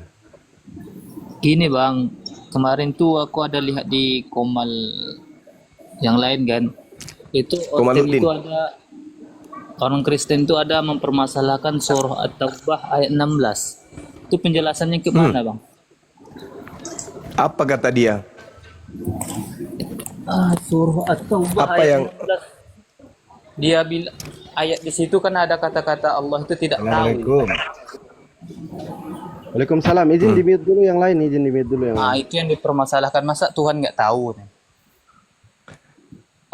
I: Gini Bang, kemarin tuh aku ada lihat di Komal yang lain kan. Itu Oten
A: Komaluddin.
I: itu ada orang Kristen itu ada mempermasalahkan surah At-Taubah ayat 16. Itu penjelasannya ke mana Bang?
A: Apa kata dia?
I: Surah At-Taubah
A: Apa
I: ayat
A: yang
I: 16. Dia bilang ayat di situ kan ada kata-kata Allah itu tidak tahu.
A: Assalamualaikum.
C: Waalaikumsalam. Izin di mute dulu yang lain, izin di mute dulu yang
I: Nah,
C: lain.
I: itu yang dipermasalahkan, masa Tuhan nggak tahu?
A: Lah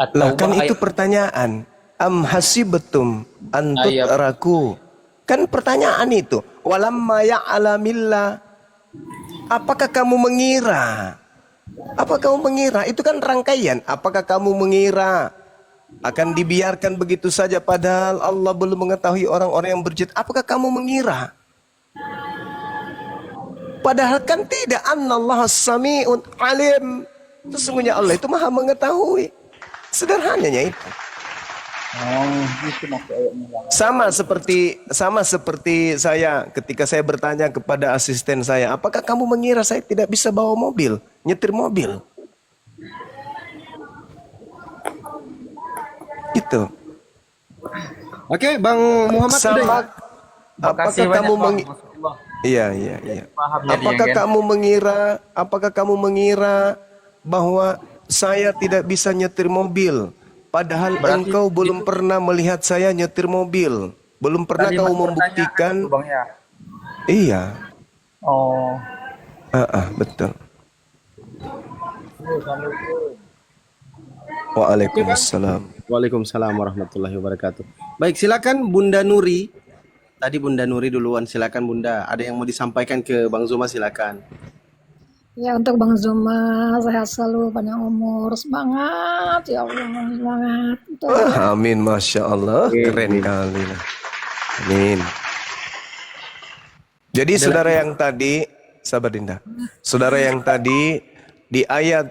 I: At-Taubah
A: kan itu
I: ayat
A: pertanyaan. Am hasibatum an
I: Iya.
A: tutraku. Kan pertanyaan itu. Walamma ya'lamillah. Apakah kamu mengira? Apa kamu mengira? Itu kan rangkaian. Apakah kamu mengira akan dibiarkan begitu saja padahal Allah belum mengetahui orang-orang yang berjihad? Apakah kamu mengira? Padahal kan tidak. Annallaha sami'un alim. Sesungguhnya Allah itu maha mengetahui. Sederhananya itu.
I: itu maksud ayatnya Bang.
A: Sama seperti saya ketika saya bertanya kepada asisten saya, apakah kamu mengira saya tidak bisa bawa mobil, nyetir mobil? itu.
C: Oke, Bang Muhammad udah ya?
A: Sama apakah kamu Iya, iya, iya. Apakah kamu mengira bahwa saya tidak bisa nyetir mobil? Padahal engkau belum pernah melihat saya nyetir mobil. Belum pernah kamu membuktikan. Iya.
I: Oh.
A: Betul. Waalaikumsalam.
C: Waalaikumsalam warahmatullahi wabarakatuh. Baik, silakan Bunda Nuri. Tadi Bunda Nuri duluan, silakan Bunda. Ada yang mau disampaikan ke Bang Zuma, silakan.
H: Ya, untuk Bang Zuma, sehat selalu, panjang umur, semangat, ya Allah, semangat.
A: Amin, masya Allah, keren kali. Amin. Jadi saudara yang tadi, sabar Dinda. Saudara yang tadi di ayat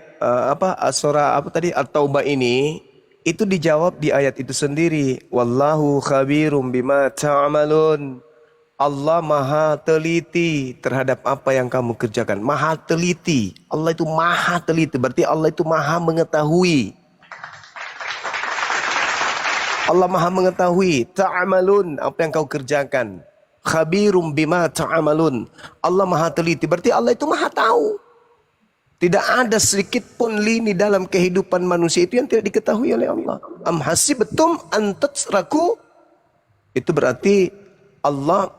A: surah At-Taubah ini itu dijawab di ayat itu sendiri. Wallahu khabirum bima ta'malun. Allah maha teliti terhadap apa yang kamu kerjakan. Maha teliti. Allah itu maha teliti. Berarti Allah itu maha mengetahui. Allah maha mengetahui. Ta'malun, apa yang kau kerjakan. Khabirum bima ta'malun. Allah maha teliti. Berarti Allah itu maha tahu. Tidak ada sedikit pun lini dalam kehidupan manusia itu yang tidak diketahui oleh Allah. Am hasibtum an tutraku? Itu berarti Allah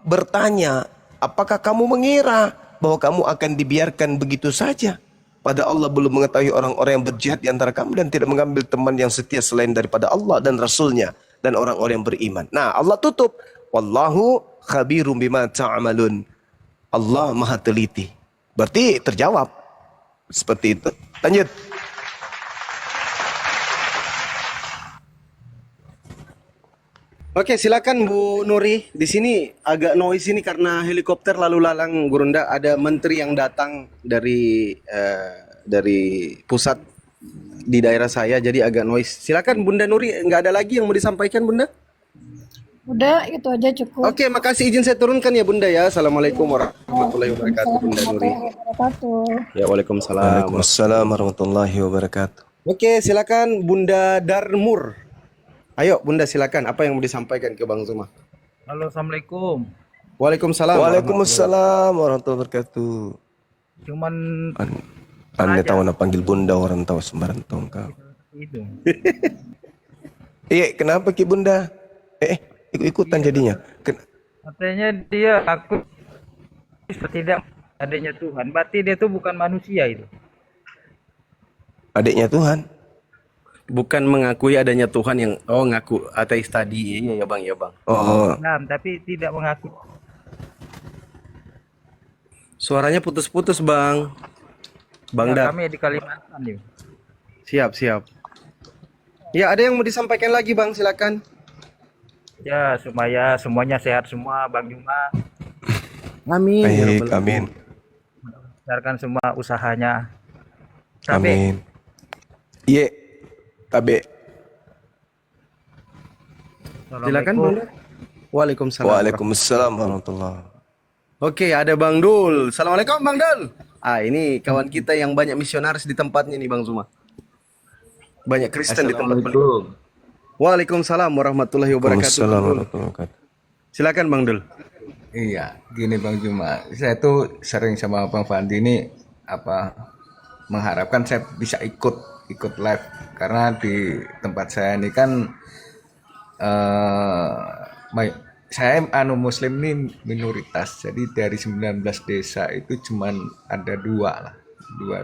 A: bertanya, apakah kamu mengira bahwa kamu akan dibiarkan begitu saja? Pada Allah belum mengetahui orang-orang yang berjihad di antara kamu dan tidak mengambil teman yang setia selain daripada Allah dan Rasulnya dan orang-orang yang beriman. Nah, Allah tutup. Wallahu khabirum bima ta'malun. Allah maha teliti. Berarti terjawab. Seperti itu. Lanjut.
C: Oke, silakan Bu Nuri. Di sini agak noise ini karena helikopter lalu lalang Gurunda. Ada menteri yang datang dari pusat di daerah saya, jadi agak noise. Silakan Bunda Nuri. Nggak ada lagi yang mau disampaikan, Bunda?
H: Udah, itu aja cukup.
C: Oke, makasih, izin saya turunkan ya Bunda ya. Assalamualaikum warahmatullahi wabarakatuh, Bunda Nuri. Ya, waalaikumsalam.
A: Waalaikumsalam warahmatullahi wabarakatuh.
C: Oke, silakan Bunda Darmur. Ayo Bunda, silakan. Apa yang mau disampaikan ke Bang Zuma?
J: Halo, assalamualaikum.
C: Waalaikumsalam.
A: Waalaikumsalam warahmatullahi wabarakatuh.
J: Cuman
A: Anda tahu nak panggil Bunda, orang tahu sembarang tongkang.
J: itu.
A: Iya, kenapa Ki Bunda? Ikut-ikutan jadinya.
J: Katanya dia takut tidak adanya Tuhan. Berarti dia tuh bukan manusia itu.
A: Adiknya Tuhan.
C: Bukan mengakui adanya Tuhan yang ngaku ateis tadi. Iya ya Bang, ya Bang.
J: Nah, tapi tidak mengaku.
C: Suaranya putus-putus Bang. Bang Dar.
J: Kami di Kalimantan nih.
C: Siap. Ya, ada yang mau disampaikan lagi Bang, silakan.
J: Ya, supaya semuanya sehat semua, Bang Juma.
C: Amin.
A: Baik, amin.
J: Lancarkan semua usahanya.
A: Amin. Iya, Tabe.
C: Silakan Bunda. Waalaikumsalam.
A: Waalaikumsalam warahmatullahi.
C: Oke, ada Bang Dul. Assalamualaikum Bang Dul. Ini kawan kita yang banyak misionaris di tempatnya nih Bang Zuma. Banyak Kristen di tempat. Waalaikumsalam warahmatullahi wabarakatuh.
A: Waalaikumsalam warahmatullahi wabarakatuh.
C: Silakan Bang Dul.
K: Iya, gini Bang Juma. Saya tuh sering sama Bang Fandi ini mengharapkan saya bisa ikut live karena di tempat saya ini kan saya muslim ini minoritas. Jadi dari 19 desa itu cuman ada dua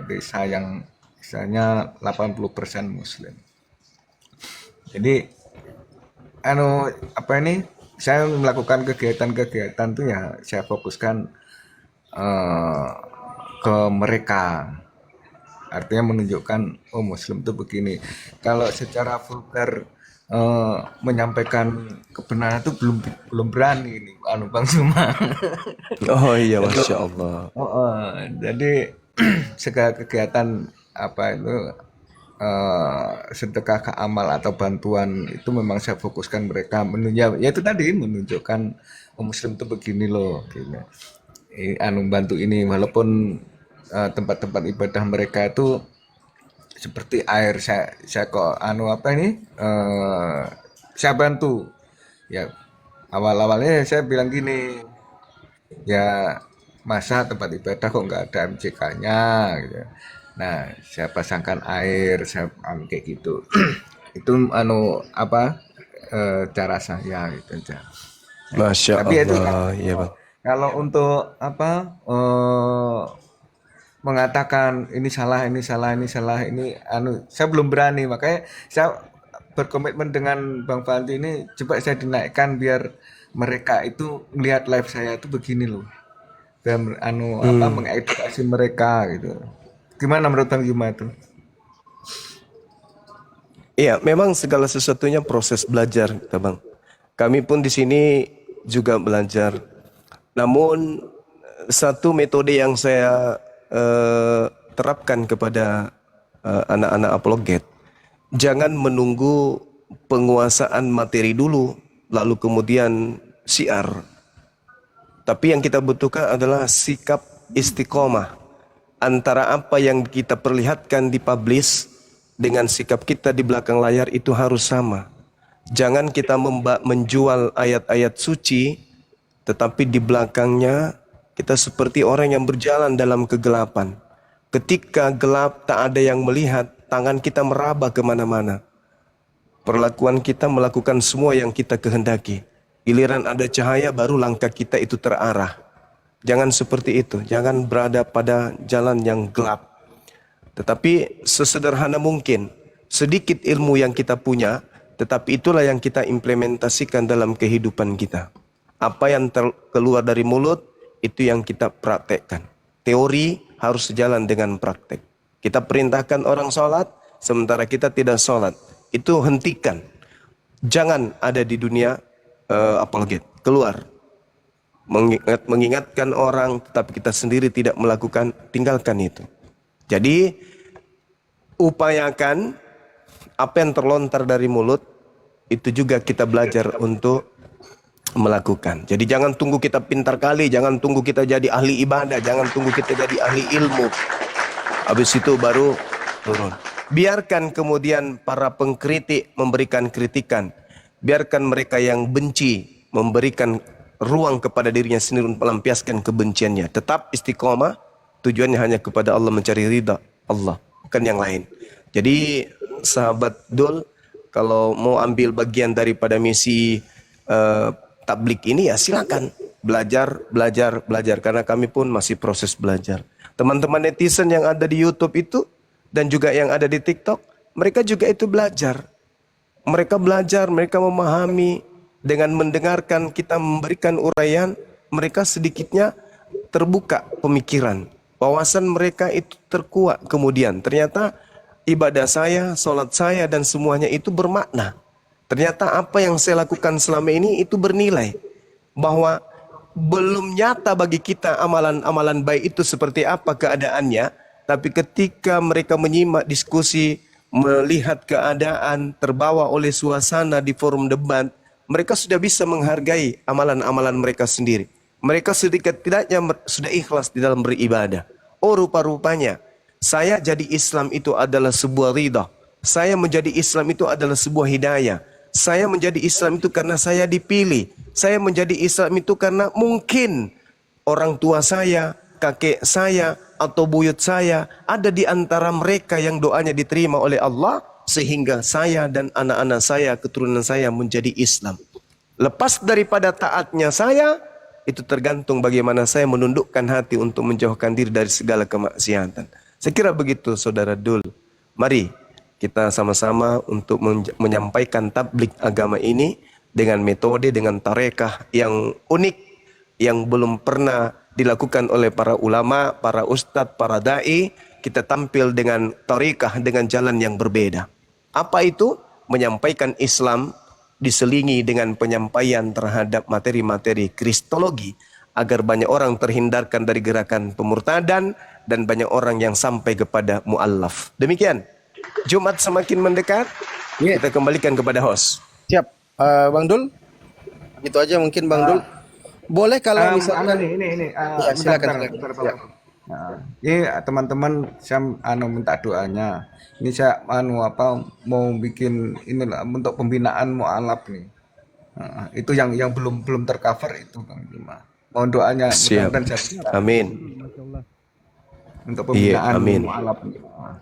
K: desa yang misalnya 80% muslim. Jadi saya melakukan kegiatan tuh ya saya fokuskan ke mereka. Artinya menunjukkan muslim tuh begini. Kalau secara vulgar menyampaikan kebenaran itu belum berani nih Bang Zuma.
A: Oh iya, Masya Allah.
K: Jadi segala kegiatan sedekah ke amal atau bantuan itu memang saya fokuskan mereka menunjukkan muslim itu begini loh gitu. Bantu ini walaupun tempat-tempat ibadah mereka itu seperti air saya kok apa ini saya bantu ya. Awal-awalnya saya bilang gini, ya masa tempat ibadah kok nggak ada MCK-nya gitu. Nah, saya pasangkan air, saya kayak gitu. Itu cara saya gitu aja.
A: Masya
K: Tapi itu
A: Allah, iya bang.
K: kalau untuk mengatakan ini salah, saya belum berani. Makanya saya berkomitmen dengan Bang Fanti ini, coba saya dinaikkan biar mereka itu melihat live saya itu begini loh. Biar mengedukasi mereka gitu. Gimana menurut Bang Zuma itu?
A: Iya, memang segala sesuatunya proses belajar, kata Bang. Kami pun di sini juga belajar. Namun satu metode yang saya terapkan kepada anak-anak apologet, jangan menunggu penguasaan materi dulu, lalu kemudian syiar. Tapi yang kita butuhkan adalah sikap istiqomah antara apa yang kita perlihatkan di publish dengan sikap kita di belakang layar itu harus sama. Jangan kita menjual ayat-ayat suci, tetapi di belakangnya kita seperti orang yang berjalan dalam kegelapan. Ketika gelap tak ada yang melihat, tangan kita meraba kemana-mana. Perlakuan kita melakukan semua yang kita kehendaki. Giliran ada cahaya baru langkah kita itu terarah. Jangan seperti itu. Jangan berada pada jalan yang gelap. Tetapi sesederhana mungkin, sedikit ilmu yang kita punya, tetapi itulah yang kita implementasikan dalam kehidupan kita. Apa yang keluar dari mulut, itu yang kita praktekkan. Teori harus sejalan dengan praktek. Kita perintahkan orang sholat, sementara kita tidak sholat. Itu hentikan. Jangan ada di dunia apologet. Keluar. Mengingatkan orang, tetapi kita sendiri tidak melakukan, tinggalkan itu. Jadi, upayakan apa yang terlontar dari mulut, itu juga kita belajar untuk melakukan. Jadi jangan tunggu kita pintar kali, jangan tunggu kita jadi ahli ibadah, jangan tunggu kita jadi ahli ilmu. Habis itu baru turun. Biarkan kemudian para pengkritik memberikan kritikan. Biarkan mereka yang benci memberikan ruang kepada dirinya sendiri untuk melampiaskan kebenciannya. Tetap istiqomah, tujuannya hanya kepada Allah, mencari ridha Allah, bukan yang lain. Jadi sahabat Dul, kalau mau ambil bagian daripada misi tablik ini ya silakan belajar karena kami pun masih proses belajar. Teman-teman netizen yang ada di YouTube itu dan juga yang ada di TikTok, mereka juga itu belajar. Mereka belajar, mereka memahami dengan mendengarkan kita memberikan uraian, mereka sedikitnya terbuka pemikiran. Wawasan mereka itu terkuat kemudian. Ternyata ibadah saya, sholat saya dan semuanya itu bermakna. Ternyata apa yang saya lakukan selama ini itu bernilai. Bahwa belum nyata bagi kita amalan-amalan baik itu seperti apa keadaannya. Tapi ketika mereka menyimak diskusi, melihat keadaan, terbawa oleh suasana di forum debat, mereka sudah bisa menghargai amalan-amalan mereka sendiri. Mereka sedikit tidaknya sudah ikhlas di dalam beribadah. Oh rupa-rupanya, saya jadi Islam itu adalah sebuah ridha. Saya menjadi Islam itu adalah sebuah hidayah. Saya menjadi Islam itu karena saya dipilih. Saya menjadi Islam itu karena mungkin orang tua saya, kakek saya, atau buyut saya ada di antara mereka yang doanya diterima oleh Allah. Sehingga saya dan anak-anak saya, keturunan saya menjadi Islam. Lepas daripada taatnya saya, itu tergantung bagaimana saya menundukkan hati untuk menjauhkan diri dari segala kemaksiatan. Saya kira begitu saudara Dul. Mari kita sama-sama untuk menyampaikan tablik agama ini dengan metode, dengan tarekah yang unik, yang belum pernah dilakukan oleh para ulama, para ustadz, para da'i. Kita tampil dengan tarekah, dengan jalan yang berbeda. Apa itu? Menyampaikan Islam diselingi dengan penyampaian terhadap materi-materi kristologi agar banyak orang terhindarkan dari gerakan pemurtadan dan banyak orang yang sampai kepada mu'allaf. Demikian. Jumat semakin mendekat, kita kembalikan kepada host.
C: Siap. Bang Dul, itu aja mungkin Bang Dul. Boleh kalau misalkan
K: ini
C: ya, silakan.
K: bentar. Nah, ini teman-teman saya minta doanya. Ini saya mau bikin inilah untuk pembinaan mualaf nih. Nah, itu yang belum tercover itu Bang Bima. Mohon doanya
A: Siap.
K: mudah-mudahan saya
A: Amin.
K: untuk
A: Iya,
K: pembinaan
A: amin.
K: mualaf. Nah,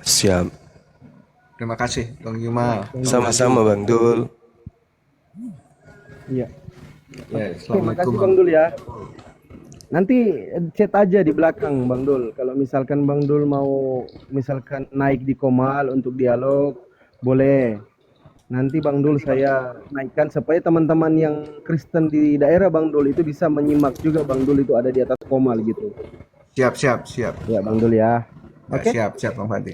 A: Siap.
K: terima kasih Bang Bima.
A: Sama-sama Bang Dul.
C: Iya.
K: Ya,
C: Terima
K: Assalamualaikum.
C: kasih Bang Dul ya. Nanti chat aja di belakang Bang Dul. Kalau misalkan Bang Dul mau misalkan naik di Komal untuk dialog, boleh. Nanti Bang Dul saya naikkan supaya teman-teman yang Kristen di daerah Bang Dul itu bisa menyimak juga Bang Dul itu ada di atas Komal gitu.
K: Siap.
C: Ya Bang Dul ya.
K: Ya,
C: Oke.
K: siap Bang Fadil.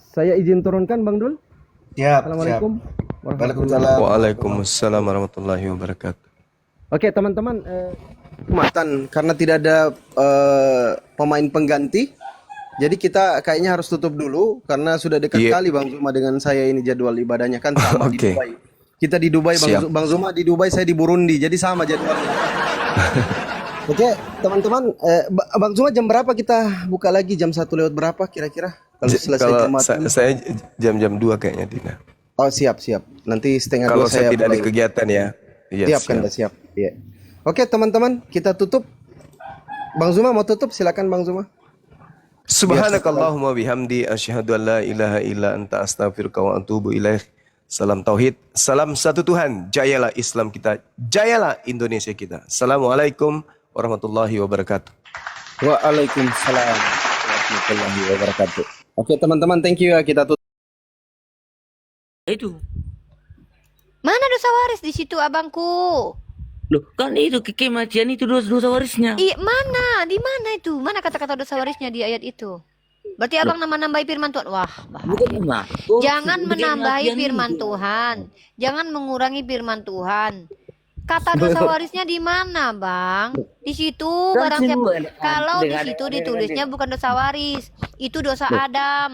C: Saya izin turunkan Bang Dul.
K: Siap.
C: Assalamualaikum
K: Waalaikumsalam.
A: Waalaikumsalam warahmatullahi wabarakatuh.
C: Oke teman-teman, Jumatan karena tidak ada pemain pengganti, jadi kita kayaknya harus tutup dulu karena sudah dekat
A: Iya.
C: kali Bang Zuma dengan saya ini jadwal ibadahnya kan sama di
A: Oke.
C: Dubai. Kita di Dubai,
A: Siap.
C: Bang Zuma di Dubai, saya di Burundi, jadi sama jadwalnya. Oke teman-teman, Bang Zuma jam berapa kita buka lagi? Jam 1 lewat berapa kira-kira? Kalau selesai
A: Kalau
C: Jumatan?
A: saya jam-jam 2 kayaknya Dina.
C: Oh siap. Nanti setengah
A: Kalau
C: 2
A: saya tidak ada
C: mulai.
A: kegiatan ya. Iya,
C: Siap kan, siap. Iya. Oke teman-teman, kita tutup. Bang Zuma mau tutup? Silakan Bang Zuma.
A: Subhanakallahumma bihamdi asyhadu an la ilaha illa anta astaghfiruka wa atubu ilaik. Salam tauhid, salam satu Tuhan. Jayalah Islam kita, jayalah Indonesia kita. Assalamualaikum warahmatullahi wabarakatuh.
C: Waalaikumsalam warahmatullahi wabarakatuh. Oke teman-teman, thank you ya, kita tutup.
L: Itu.
M: Mana dosa waris di situ abangku?
L: Loh, kan itu kematian itu dosa warisnya.
M: Mana? Di mana itu? Mana kata-kata dosa warisnya di ayat itu? Berarti abang nambah-nambahi firman Tuhan. Wah,
L: Bukan Mama.
M: jangan
L: Bikin
M: menambahi
L: kematian
M: firman
L: itu.
M: Tuhan. Jangan mengurangi firman Tuhan. Kata dosa warisnya di mana, Bang? Di situ
L: Kan
M: barang siapa.
L: semua
M: Kalau di
L: dengan-
M: situ
L: dengan-
M: ditulisnya bukan dosa waris, itu dosa
L: Loh.
M: Adam.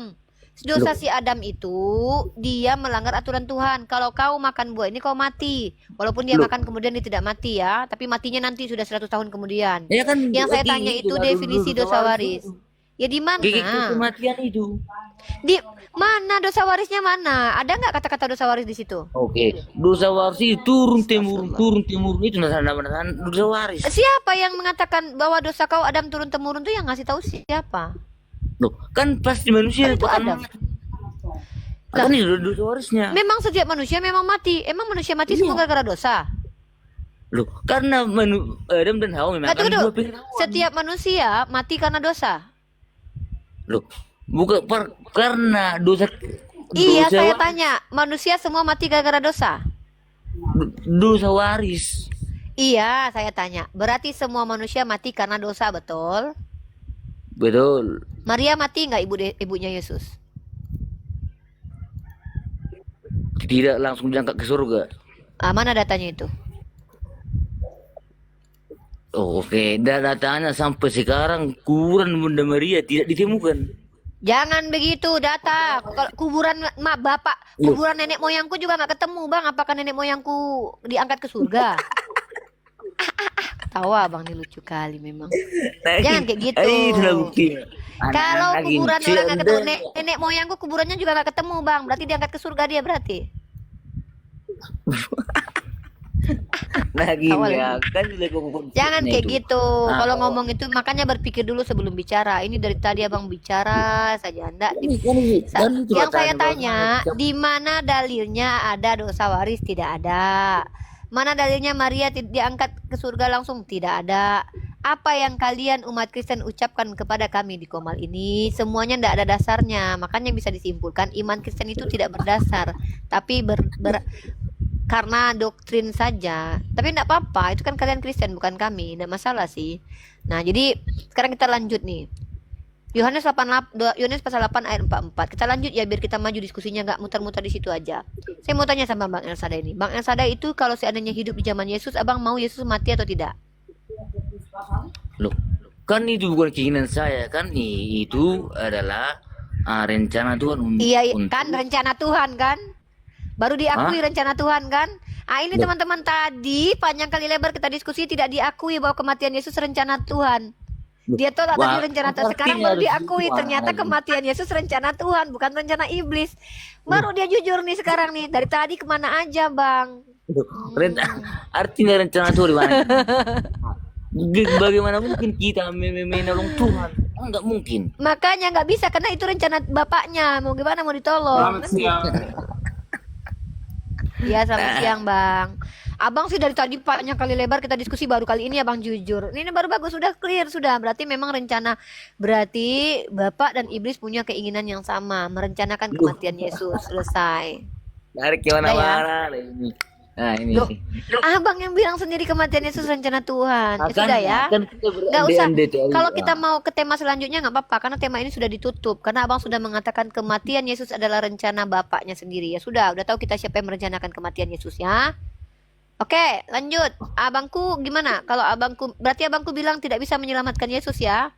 M: Dosa si Adam itu dia melanggar aturan Tuhan. Kalau kau makan buah ini kau mati. Walaupun dia
L: Loh.
M: makan kemudian dia tidak mati ya, tapi matinya nanti sudah 100 tahun kemudian.
L: Ya kan,
M: Yang saya
L: berarti
M: tanya itu
L: dulu
M: definisi dosa waris.
L: itu.
M: Ya di mana?
L: Kematian itu.
M: Di mana dosa warisnya mana? Ada nggak kata-kata dosa waris di situ?
L: Oke, dosa waris itu turun temurun itu nama dosa waris.
M: Siapa yang mengatakan bahwa dosa kau Adam turun temurun itu yang ngasih tahu siapa?
L: Loh, kan pasti manusia
M: Itu
L: akan
M: Adam.
L: kan itu dosa warisnya.
M: Memang setiap manusia memang mati. Emang manusia mati semua gara-gara dosa?
L: Loh, karena Adam dan Hawa memang
M: Nggak,
L: kan
M: tunggu
L: dua
M: dulu.
L: pengetahuan.
M: Setiap manusia mati karena dosa.
L: Loh, bukan karena dosa.
M: Iya,
L: dosa
M: saya
L: waris.
M: tanya, manusia semua mati gara-gara dosa?
L: Dosa waris.
M: Iya, saya tanya. Berarti semua manusia mati karena dosa, betul?
L: Betul.
M: Maria mati nggak ibunya Yesus?
L: Tidak langsung diangkat ke surga.
M: Mana datanya itu?
L: Oh, oke, dan datanya sampai sekarang kuburan Bunda Maria tidak ditemukan.
M: Jangan begitu, data. Kalau kuburan bapak, kuburan nenek moyangku juga nggak ketemu, Bang. Apakah nenek moyangku diangkat ke surga? Tawa, Bang, ini lucu kali memang. Jangan kayak gitu. Kalau kuburan orang nggak ketemu, nenek moyangku kuburannya juga nggak ketemu, Bang. Berarti diangkat ke surga dia berarti.
L: Nah gini
M: Awal.
L: ya, kan sudah konsepnya
M: Jangan kayak
L: itu.
M: gitu.
L: Nah,
M: Kalau ngomong itu makanya berpikir dulu sebelum bicara. Ini dari tadi abang bicara saja. Nggak, yang saya tanya, di mana dalilnya ada dosa waris? Tidak ada. Mana dalilnya Maria diangkat ke surga langsung? Tidak ada. Apa yang kalian umat Kristen ucapkan kepada kami di Komal ini semuanya tidak ada dasarnya. Makanya bisa disimpulkan iman Kristen itu tidak berdasar, tapi karena doktrin saja. Tapi enggak apa-apa, itu kan kalian Kristen bukan kami, enggak masalah sih. Nah, jadi sekarang kita lanjut nih. Yohanes pasal 8 ayat 44. Kita lanjut ya biar kita maju diskusinya, enggak muter-muter di situ aja. Saya mau tanya sama Bang Elsada ini. Bang Elsada itu kalau seandainya hidup di zaman Yesus, Abang mau Yesus mati atau tidak?
L: Loh, kan itu bukan keinginan saya, kan itu adalah rencana Tuhan untuk
M: Iya, kan rencana Tuhan kan? Baru diakui
L: Hah?
M: rencana Tuhan kan? Ah, ini
L: Loh.
M: teman-teman tadi panjang kali lebar kita diskusi tidak diakui bahwa kematian Yesus rencana Tuhan. Dia tolak
L: Wah,
M: tadi rencana Tuhan.
L: artinya
M: Sekarang baru
L: harus
M: diakui
L: Tuhan
M: ternyata
L: lagi.
M: kematian Yesus rencana Tuhan, bukan rencana iblis. Baru dia jujur nih sekarang nih. Dari tadi kemana aja, Bang?
L: Artinya rencana Tuhan di mana? Bagaimana mungkin kita menolong Tuhan? Enggak mungkin.
M: Makanya nggak bisa karena itu rencana bapaknya. Mau gimana mau ditolong?
N: Selamat siang.
M: Iya, selamat siang, Bang. Abang sih dari tadi banyak kali lebar kita diskusi, baru kali ini Abang jujur. Ini baru bagus, sudah clear, sudah. Berarti memang berarti Bapak dan Iblis punya keinginan yang sama, merencanakan kematian Yesus. Selesai.
L: Tarik
M: Udah ya?
L: kemana-mana ini. Nah ini.
M: Loh, Abang yang bilang sendiri kematian Yesus rencana Tuhan. Ya
L: Akan-
M: sudah ya.
L: akan kita
M: Nggak usah.
L: berandai-andai.
M: Kalau kita mau ke tema selanjutnya nggak apa-apa, karena tema ini sudah ditutup. Karena Abang sudah mengatakan kematian Yesus adalah rencana Bapaknya sendiri. Ya sudah tahu kita siapa yang merencanakan kematian Yesus ya. Oke, lanjut. Abangku gimana? Kalau berarti abangku bilang tidak bisa menyelamatkan Yesus ya?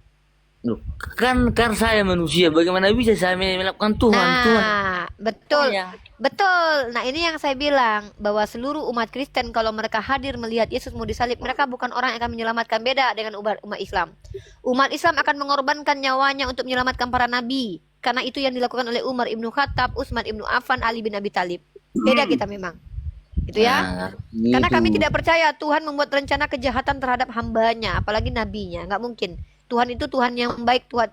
L: Loh, kan saya manusia, bagaimana bisa saya melakukan Tuhan? Tuhan.
M: Nah, betul.
L: Iya.
M: Betul. Nah, ini yang saya bilang bahwa seluruh umat Kristen kalau mereka hadir melihat Yesus mau disalib, mereka bukan orang yang akan menyelamatkan, beda dengan umat Islam. Umat Islam akan mengorbankan nyawanya untuk menyelamatkan para nabi. Karena itu yang dilakukan oleh Umar ibnu Khattab, Utsman ibnu Affan, Ali bin Abi Thalib. Beda kita memang. Gitu ya.
L: Nah,
M: Karena
L: gitu.
M: kami tidak percaya Tuhan membuat rencana kejahatan terhadap hambanya, apalagi nabinya. Nggak mungkin. Tuhan itu Tuhan yang baik, Tuhan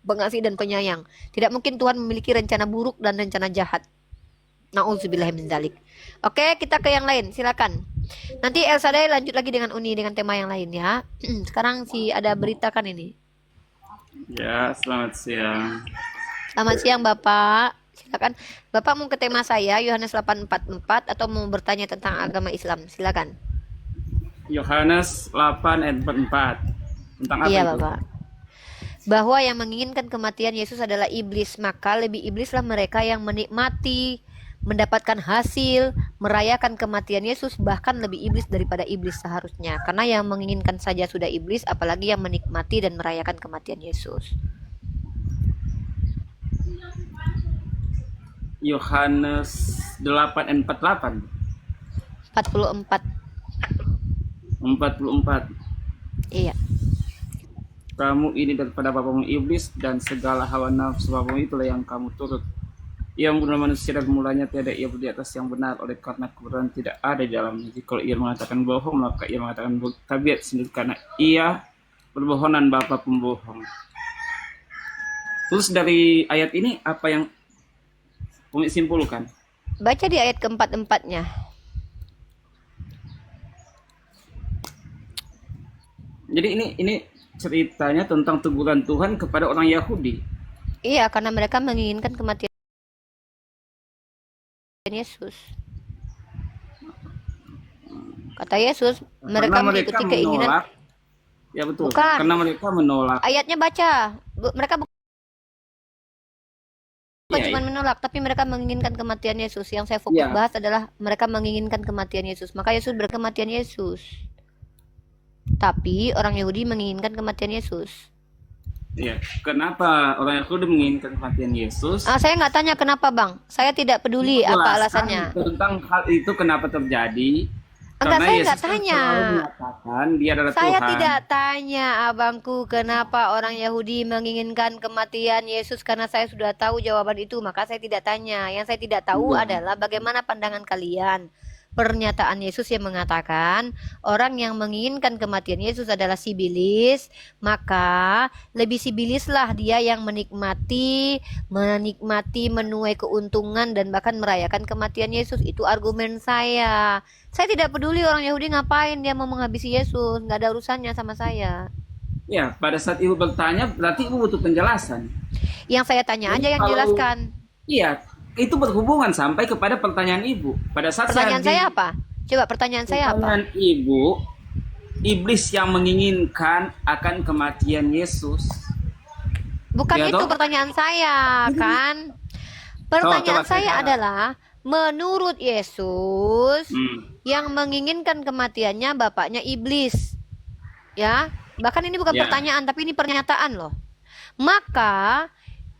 M: pengasih dan penyayang. Tidak mungkin Tuhan memiliki rencana buruk dan rencana jahat. Na'udzubillahi min dzalik. Oke, kita ke yang lain. Silakan. Nanti Elsa Day lanjut lagi dengan Uni dengan tema yang lain ya. Sekarang ada berita kan ini.
N: Ya, selamat siang.
M: Selamat siang Bapak. Silakan. Bapak mau ke tema saya Yohanes 8:44 atau mau bertanya tentang agama Islam? Silakan.
N: Yohanes 8 ayat 44. Tentang apa
M: Iya
N: itu?
M: Bapak. Bahwa yang menginginkan kematian Yesus adalah iblis, maka lebih iblislah mereka yang menikmati, mendapatkan hasil, merayakan kematian Yesus, bahkan lebih iblis daripada iblis seharusnya. Karena yang menginginkan saja sudah iblis, apalagi yang menikmati dan merayakan kematian Yesus.
N: Yohanes 8 ayat 48.
M: 44.
N: 44.
M: Iya.
N: Kamu ini daripada bapamu iblis dan segala hawa nafsu bapamu itulah yang kamu turut. Ia membunuh manusia dan mulanya tiada ia di atas yang benar, oleh karena kebenaran tidak ada di dalamnya. Jika ia mengatakan bohong, maka ia mengatakan tabiat sendiri, karena ia berbohongan bapa pembohong. Terus dari ayat ini apa yang Umi simpulkan?
M: Baca di ayat keempat-empatnya.
N: Jadi ini ceritanya tentang teguran Tuhan kepada orang Yahudi.
M: Iya, karena mereka menginginkan kematian Yesus. Kata Yesus, mereka
N: Karena
M: mengikuti keinginan.
N: menolak. Ya betul.
M: Bukan.
N: Karena mereka menolak.
M: Ayatnya baca. Mereka bukan
N: Iya,
M: cuma
N: iya.
M: menolak, tapi mereka menginginkan kematian Yesus. Yang saya fokus
N: Iya.
M: bahas adalah mereka menginginkan kematian Yesus. Maka Yesus berkematian Yesus. Tapi orang Yahudi menginginkan kematian Yesus.
N: Iya. Kenapa orang Yahudi menginginkan kematian Yesus?
M: Saya nggak tanya kenapa Bang. Saya tidak peduli apa
N: Jelaskan
M: alasannya.
N: tentang hal itu kenapa terjadi.
M: Enggak,
N: Karena
M: saya
N: Yesus
M: nggak
N: kan
M: tanya.
N: selalu menyatakan dia adalah
M: Saya
N: Tuhan.
M: tidak tanya abangku kenapa orang Yahudi menginginkan kematian Yesus, karena saya sudah tahu jawaban itu, maka saya tidak tanya. Yang saya tidak tahu adalah bagaimana pandangan kalian. Pernyataan Yesus yang mengatakan orang yang menginginkan kematian Yesus adalah sibilis, maka lebih sibilislah dia yang menikmati, menuai keuntungan dan bahkan merayakan kematian Yesus. Itu argumen saya. Saya tidak peduli orang Yahudi ngapain dia mau menghabisi Yesus, nggak ada urusannya sama saya.
N: Ya, pada saat ibu bertanya, berarti ibu butuh penjelasan.
M: Yang saya tanya aja yang
N: Kalau-
M: jelaskan.
N: Iya, itu berhubungan sampai kepada pertanyaan ibu. Pada saat
M: Pertanyaan
N: di-
M: saya apa? Coba pertanyaan saya apa?
N: pertanyaan ibu, iblis yang menginginkan akan kematian Yesus.
M: Bukan
N: Ya,
M: itu
N: toh?
M: pertanyaan saya, kan? Pertanyaan
N: coba
M: saya
N: sekarang.
M: adalah menurut Yesus
N: Hmm.
M: yang menginginkan kematiannya bapaknya iblis. Ya, bahkan ini bukan
N: Ya.
M: pertanyaan tapi ini pernyataan loh. Maka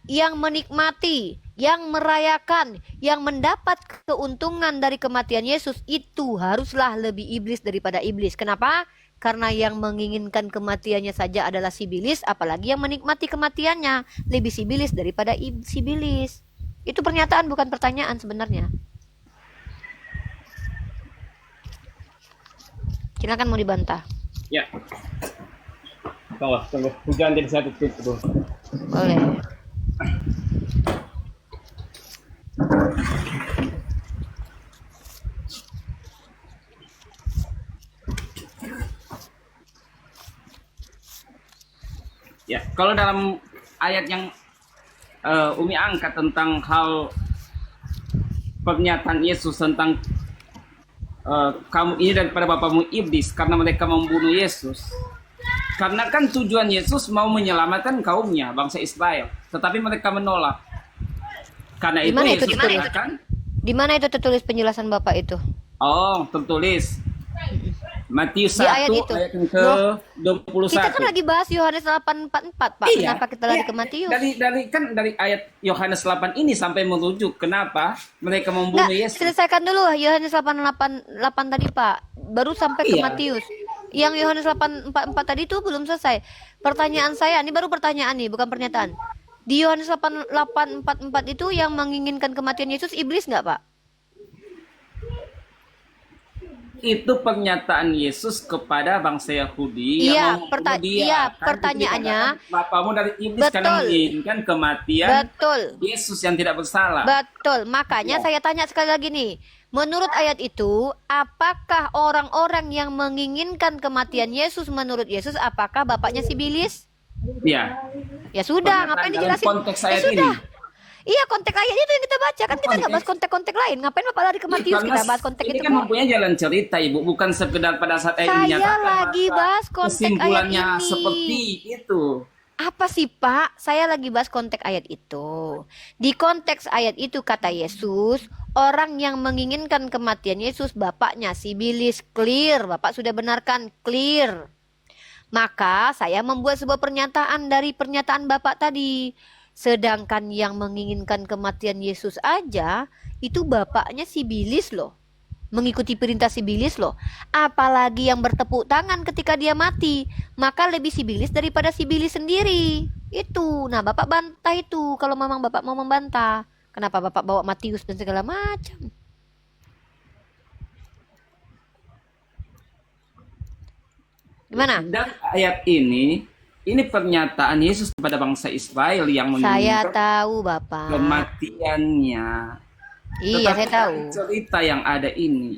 M: yang menikmati, yang merayakan, yang mendapat keuntungan dari kematian Yesus itu haruslah lebih iblis daripada iblis. Kenapa? Karena yang menginginkan kematiannya saja adalah sibilis, apalagi yang menikmati kematiannya lebih sibilis daripada sibilis. Itu pernyataan bukan pertanyaan sebenarnya. Silakan mau dibantah.
N: Ya. Tunggu. Hujan jadi saya tutup dulu.
M: Boleh.
N: Ya, kalau dalam ayat yang Umi angkat tentang hal pernyataan Yesus tentang kamu ini daripada bapamu iblis karena mereka membunuh Yesus. Karena kan tujuan Yesus mau menyelamatkan kaumnya, bangsa Israel. Tetapi mereka menolak. Karena itu Yesus katakan.
M: Di mana itu tertulis penjelasan Bapak itu?
N: Oh, tertulis. Matius 1
M: ayat itu.
N: ayat yang ke-21.
M: Kita kan lagi bahas Yohanes 8:44, Pak.
N: Iya,
M: Kenapa kita lari ke Matius?
N: Dari ayat Yohanes 8 ini sampai merujuk kenapa mereka membunuh Yesus.
M: Selesaikan dulu Yohanes 8:8 tadi, Pak. Baru sampai ke Matius. Yang Yohanes 8:44 tadi itu belum selesai. Pertanyaan saya, ini baru pertanyaan nih, bukan pernyataan. Di Yohanes 8:44 itu yang menginginkan kematian Yesus iblis nggak, Pak?
N: Itu pernyataan Yesus kepada bangsa Yahudi
M: Iya,
N: yang dia
M: pertanyaannya
N: bapamu dari iblis karena menginginkan kematian Yesus yang tidak bersalah.
M: Betul, makanya saya tanya sekali lagi nih. Menurut ayat itu, apakah orang-orang yang menginginkan kematian Yesus menurut Yesus, apakah bapaknya sibilis?
N: Iya.
M: Ya sudah, ngapain dijelasin?
N: Konteks
M: Ya
N: ayat
M: sudah.
N: ini.
M: Iya, konteks ayat itu yang kita baca. Kan kita nggak bahas konteks-konteks lain. Ngapain Bapak lari ke Matius? Kita bahas konteks
N: ini
M: itu.
N: kan mempunyai jalan cerita, Ibu, bukan sekedar pada saat ayat
M: Saya
N: dinyatakan.
M: lagi bahas konteks ayat
N: kesimpulannya
M: ini.
N: seperti itu.
M: Apa sih, Pak? Saya lagi bahas konteks ayat itu. Di konteks ayat itu kata Yesus, orang yang menginginkan kematian Yesus bapaknya sibilis, clear. Bapak sudah benarkan, clear. Maka saya membuat sebuah pernyataan dari pernyataan Bapak tadi. Sedangkan yang menginginkan kematian Yesus aja itu bapaknya sibilis loh. Mengikuti perintah sibilis loh. Apalagi yang bertepuk tangan ketika dia mati, maka lebih sibilis daripada sibilis sendiri. Itu. Nah, Bapak bantah itu kalau memang Bapak mau membantah. Kenapa Bapak bawa Matius dan segala macam? Gimana?
N: Dan ayat ini pernyataan Yesus kepada bangsa Israel yang
M: Saya
N: menginginkan
M: tahu, Bapak.
N: kematiannya.
M: Iya,
N: Tetapi
M: saya tahu.
N: dari cerita yang ada ini,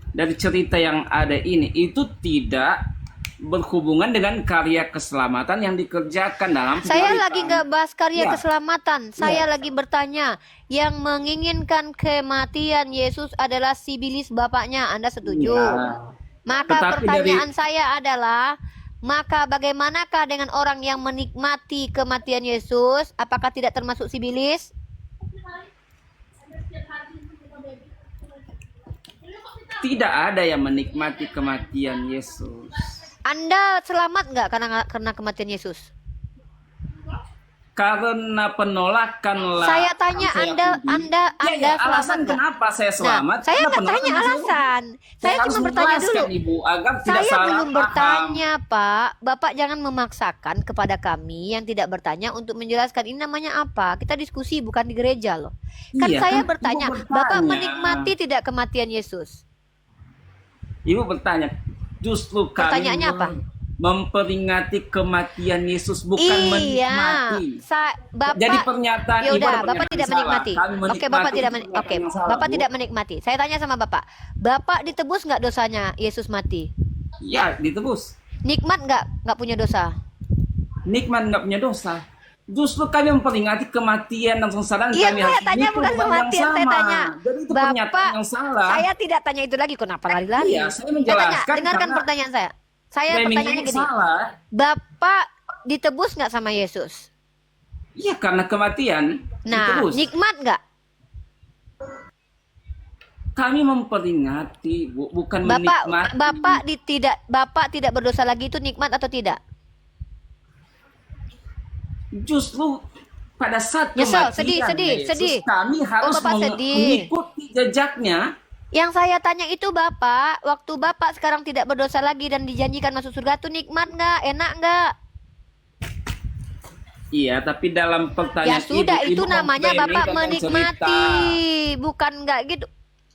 N: dari cerita yang ada ini itu tidak berhubungan dengan karya keselamatan yang dikerjakan dalam
M: Saya
N: kehidupan.
M: lagi nggak bahas karya
N: Ya.
M: keselamatan. Saya lagi bertanya, yang menginginkan kematian Yesus adalah sibilis bapaknya. Anda setuju?
N: Ya.
M: Maka
N: Tetapi
M: pertanyaan saya adalah, maka bagaimanakah dengan orang yang menikmati kematian Yesus? Apakah tidak termasuk sibilis?
N: Tidak ada yang menikmati kematian Yesus.
M: Anda selamat nggak karena kematian Yesus?
N: Karena penolakan
M: Saya tanya Anda
N: alasan
M: selamat nggak?
N: kenapa saya selamat?
M: Nah, saya
N: Karena
M: nggak tanya
N: penolakan
M: alasan. Saya
N: harus
M: cuma bertanya dulu.
N: menjelaskan, Ibu, agar tidak
M: Saya
N: salah
M: belum
N: paham.
M: bertanya, Pak. Bapak jangan memaksakan kepada kami yang tidak bertanya untuk menjelaskan ini namanya apa. Kita diskusi bukan di gereja loh. Kan
N: Iya,
M: saya
N: kan
M: bertanya,
N: Ibu
M: Bapak
N: bertanya.
M: menikmati tidak kematian Yesus?
N: Ibu bertanya, justru kami
M: Pertanyaannya apa?
N: memperingati kematian Yesus, bukan
M: Iya,
N: menikmati.
M: Bapak.
N: Jadi pernyataan
M: Ya
N: Ibu
M: udah,
N: ada
M: Bapak
N: pernyataan
M: tidak
N: salah.
M: menikmati.
N: Kami
M: Oke, Bapak tidak
N: menikmati
M: Oke,
N: yang salah,
M: Bapak
N: Bu.
M: tidak menikmati. Saya tanya sama Bapak, Bapak ditebus nggak dosanya Yesus mati?
N: Ya, ditebus.
M: Nikmat nggak punya dosa?
N: Nikmat nggak punya dosa. Justru kami memperingati kematian dan kesengsaraan
M: Iya,
N: kami
M: saya
N: harus
M: tanya
N: hidup
M: bukan
N: dengan yang
M: kematian, saya
N: sama.
M: tanya.
N: Jadi itu pernyataan yang salah.
M: Saya tidak tanya itu lagi, kenapa lari-lari?
N: Iya, saya menjelaskan
M: dengarkan
N: karena
M: pertanyaan saya. Saya
N: framingnya
M: pertanyaannya gini,
N: salah.
M: Bapak ditebus nggak sama Yesus?
N: Iya, karena kematian
M: Nah,
N: ditebus.
M: nikmat nggak?
N: Kami memperingati, Bu, bukan
M: Bapak,
N: menikmati.
M: Bapak tidak berdosa lagi, itu nikmat atau tidak?
N: Justru pada saat
M: Nyesel,
N: kematian
M: sedih.
N: Yesus, kami harus
M: Bapak sedih.
N: mengikuti jejaknya
M: Yang saya tanya itu Bapak, waktu Bapak sekarang tidak berdosa lagi dan dijanjikan masuk surga itu nikmat nggak? Enak nggak?
N: Iya, tapi dalam
M: Ya
N: pertanyaan
M: sudah,
N: ibu,
M: itu
N: ibu
M: namanya
N: memframing
M: Bapak
N: tentang
M: menikmati,
N: cerita.
M: bukan nggak gitu.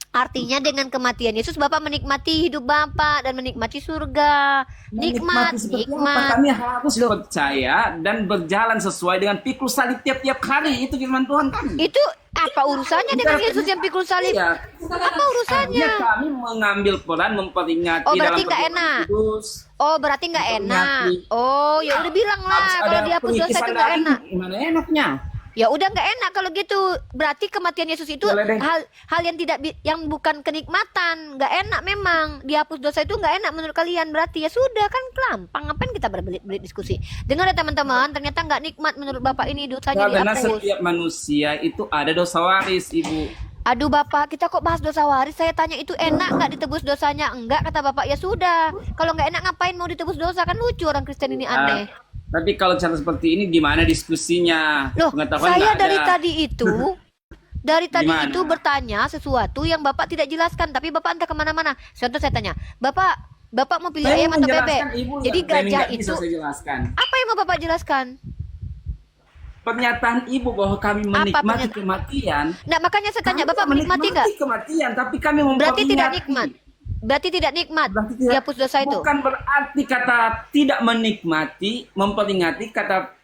M: Artinya dengan kematian Yesus Bapak menikmati hidup Bapak dan menikmati surga. Nikmat,
N: Menikmati seperti apa?
M: nikmat.
N: Kami harus percaya dan berjalan sesuai dengan pikul salib tiap-tiap hari. Itu firman Tuhan kan.
M: Itu apa urusannya dengan Yesus yang pikul salib?
N: Iya.
M: Apa urusannya?
N: Artinya kami mengambil peran memperingati
M: Oh
N: dalam
M: berarti nggak
N: perjamuan
M: enak.
N: kudus.
M: Oh berarti nggak enak. Oh ya udah bilang lah
N: Harus
M: kalau
N: ada
M: dihapus dosa
N: pengisian
M: itu nggak
N: daging,
M: enak.
N: gimana enaknya?
M: Ya udah nggak enak kalau gitu. Berarti kematian Yesus itu
N: Boleh deh.
M: hal yang tidak yang bukan kenikmatan. Nggak enak memang. Dihapus dosa itu nggak enak menurut kalian. Berarti ya sudah kan gampang. Ngapain kita berbelit-belit diskusi? Dengar ya teman-teman. Ternyata nggak nikmat menurut Bapak ini dosanya
N: Karena
M: dihapus.
N: setiap manusia itu ada dosa waris, Ibu.
M: Aduh Bapak, kita kok bahas dosa waris? Saya tanya itu enak nggak ditebus dosanya? Enggak kata Bapak. Ya sudah. Kalau nggak enak ngapain mau ditebus dosa? Kan lucu orang Kristen ini aneh.
N: Tapi kalau cara seperti ini gimana diskusinya?
M: Loh,
N: Pengetahuan
M: saya
N: nggak
M: dari
N: ada.
M: tadi itu
N: Gimana?
M: bertanya sesuatu yang Bapak tidak jelaskan, tapi Bapak entah kemana-mana. Contoh saya tanya, Bapak mau pilih
N: Saya
M: ayam atau bebek?
N: menjelaskan, Ibu,
M: Jadi
N: nggak
M: gajah
N: bisa
M: itu
N: saya jelaskan.
M: apa yang mau Bapak jelaskan?
N: Pernyataan Ibu bahwa kami menikmati kematian.
M: Nah makanya saya tanya,
N: Kami
M: Bapak menikmati nggak?
N: kematian, tapi kami
M: Berarti tidak
N: memperingati.
M: nikmat. Berarti tidak nikmat. Dihapus dosa itu.
N: Bukan berarti kata tidak menikmati, memperingati kata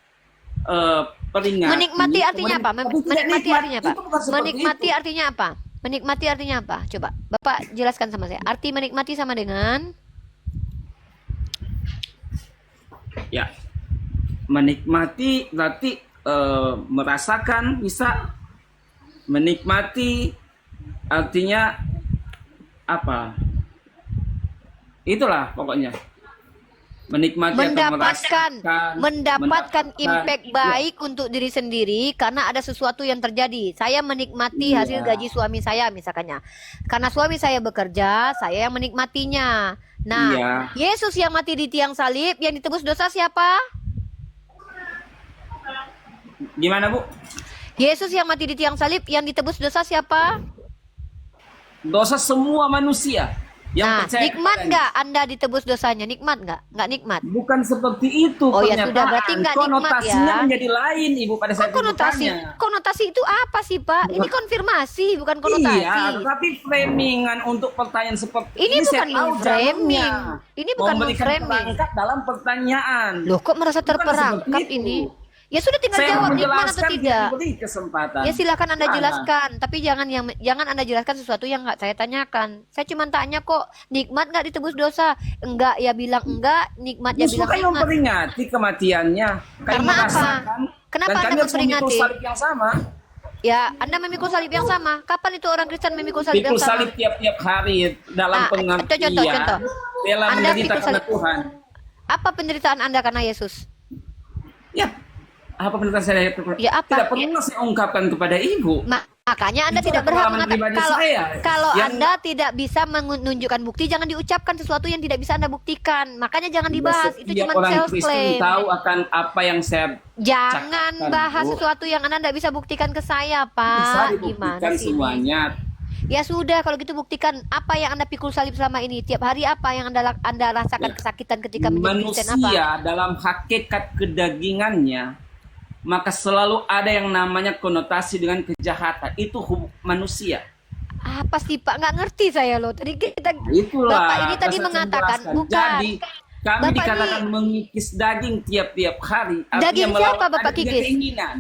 N: peringati.
M: Menikmati artinya apa?
N: tapi tidak
M: Menikmati
N: nikmat.
M: artinya apa?
N: Itu bukan seperti
M: Menikmati
N: itu.
M: artinya apa? Menikmati artinya apa? Coba Bapak jelaskan sama saya. Arti menikmati sama dengan
N: Ya, menikmati berarti merasakan, bisa menikmati artinya apa? Itulah pokoknya. Menikmati atau
M: mendapatkan impact baik untuk diri sendiri karena ada sesuatu yang terjadi. Saya menikmati
N: Iya.
M: hasil gaji suami saya misalkannya. Karena suami saya bekerja, saya yang menikmatinya. Nah,
N: Iya.
M: Yesus yang mati di tiang salib, yang ditebus dosa siapa?
N: Gimana, Bu?
M: Yesus yang mati di tiang salib, yang ditebus dosa siapa?
N: Dosa semua manusia yang
M: Nah,
N: percaya
M: nikmat
N: kepadanya.
M: nggak Anda ditebus dosanya? Nikmat nggak? Nggak nikmat.
N: Bukan seperti itu
M: Oh ya
N: pernyataan.
M: sudah, berarti nggak nikmat
N: Konotasinya
M: ya.
N: menjadi lain, Ibu, pada saat
M: Konotasi,
N: ditanya.
M: konotasi itu apa sih Pak? Ini konfirmasi, bukan konotasi.
N: Iya, tetapi framingan untuk pertanyaan seperti
M: Ini
N: ini,
M: bukan
N: saya tahu
M: framing.
N: jalurnya.
M: Ini bukan
N: Memberikan
M: framing.
N: perangkat dalam pertanyaan.
M: Loh, kok merasa
N: Bukan
M: terperangkap
N: seperti itu.
M: ini? Ya sudah tinggal
N: Saya
M: jawab nikmat atau
N: menjelaskan,
M: tidak.
N: diberi kesempatan.
M: Ya silakan Anda
N: Mana?
M: jelaskan, tapi jangan Anda jelaskan sesuatu yang nggak saya tanyakan. Saya cuma tanya kok nikmat nggak ditebus dosa? Enggak ya bilang enggak, nikmat ya
N: Justru
M: bilang
N: kan
M: nikmat.
N: memperingati kematiannya. Kami
M: Karena apa?
N: merasakan,
M: Kenapa
N: dan
M: Anda
N: kami harus memikul
M: memperingati?
N: salib yang sama.
M: Ya, Anda memikul salib yang sama. Kapan itu orang Kristen memikul salib yang
N: Pikul
M: sama?
N: salib tiap-tiap hari dalam
M: Ah,
N: pengertian
M: contoh.
N: bela
M: Anda
N: menderita
M: pikul
N: karena
M: salib.
N: Tuhan.
M: Apa penderitaan Anda karena Yesus?
N: Ya, apa penderitaan saya?
M: Ya, apa?
N: Tidak pernah saya ungkapkan kepada Ibu.
M: Makanya Anda
N: Itu
M: tidak
N: adalah
M: berhak
N: pengalaman
M: mengatakan
N: pribadi
M: kalau
N: saya. Yang-
M: Anda tidak bisa menunjukkan bukti, jangan diucapkan sesuatu yang tidak bisa Anda buktikan. Makanya jangan dibahas. Itu
N: Setiap
M: cuma
N: orang
M: self
N: Kristen
M: claim.
N: tahu akan apa yang saya
M: Jangan
N: cakapkan,
M: bahas
N: Bu.
M: sesuatu yang Anda tidak bisa buktikan ke saya,
N: Bisa
M: Pak.
N: dibuktikan
M: Gimana sih? ini?
N: semuanya.
M: Ya sudah, kalau gitu buktikan apa yang Anda pikul salib selama ini. Tiap hari apa yang Anda rasakan kesakitan ketika menjadi Kristen apa?
N: Manusia dalam hakikat kedagingannya, maka selalu ada yang namanya konotasi dengan kejahatan. Itu manusia.
M: Apa sih Pak? Nggak ngerti saya loh. Tadi kita
N: Itulah.
M: Bapak ini tadi
N: saya
M: mengatakan
N: jelaskan.
M: bukan.
N: Jadi kami
M: Bapak
N: dikatakan
M: ini-
N: mengikis daging tiap-tiap hari. Artinya
M: Daging
N: melawan
M: siapa Bapak
N: ada tiga
M: kikis?
N: Keinginan.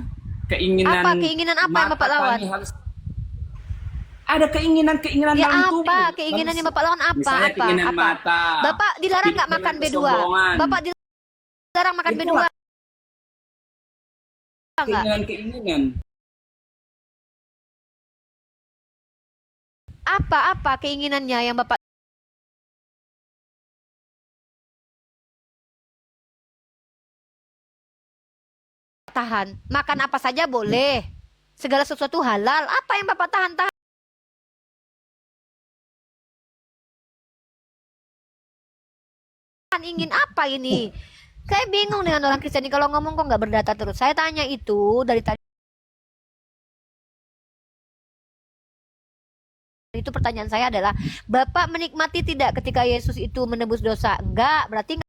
N: Keinginan.
M: Apa? Keinginan apa yang
N: mata
M: Bapak lawan?
N: kami harus. Ada keinginan
M: Ya
N: dalam
M: apa?
N: tubuh.
M: Keinginan yang Bapak lawan apa?
N: Misalnya
M: Apa?
N: keinginan
M: Apa?
N: mata.
M: Bapak dilarang nggak makan B2?
N: kesombongan.
M: Bapak dilarang makan B2?
N: Itulah
M: Nggak?
N: Keinginan-keinginan.
M: Apa keinginannya yang Bapak tahan? Makan apa saja boleh. Segala sesuatu halal. Apa yang Bapak tahan-tahan? Ingin apa ini? Saya bingung dengan orang Kristen ini kalau ngomong kok nggak berdata terus. Saya tanya itu dari tadi. Itu pertanyaan saya adalah, Bapak menikmati tidak ketika Yesus itu menebus dosa? Enggak, berarti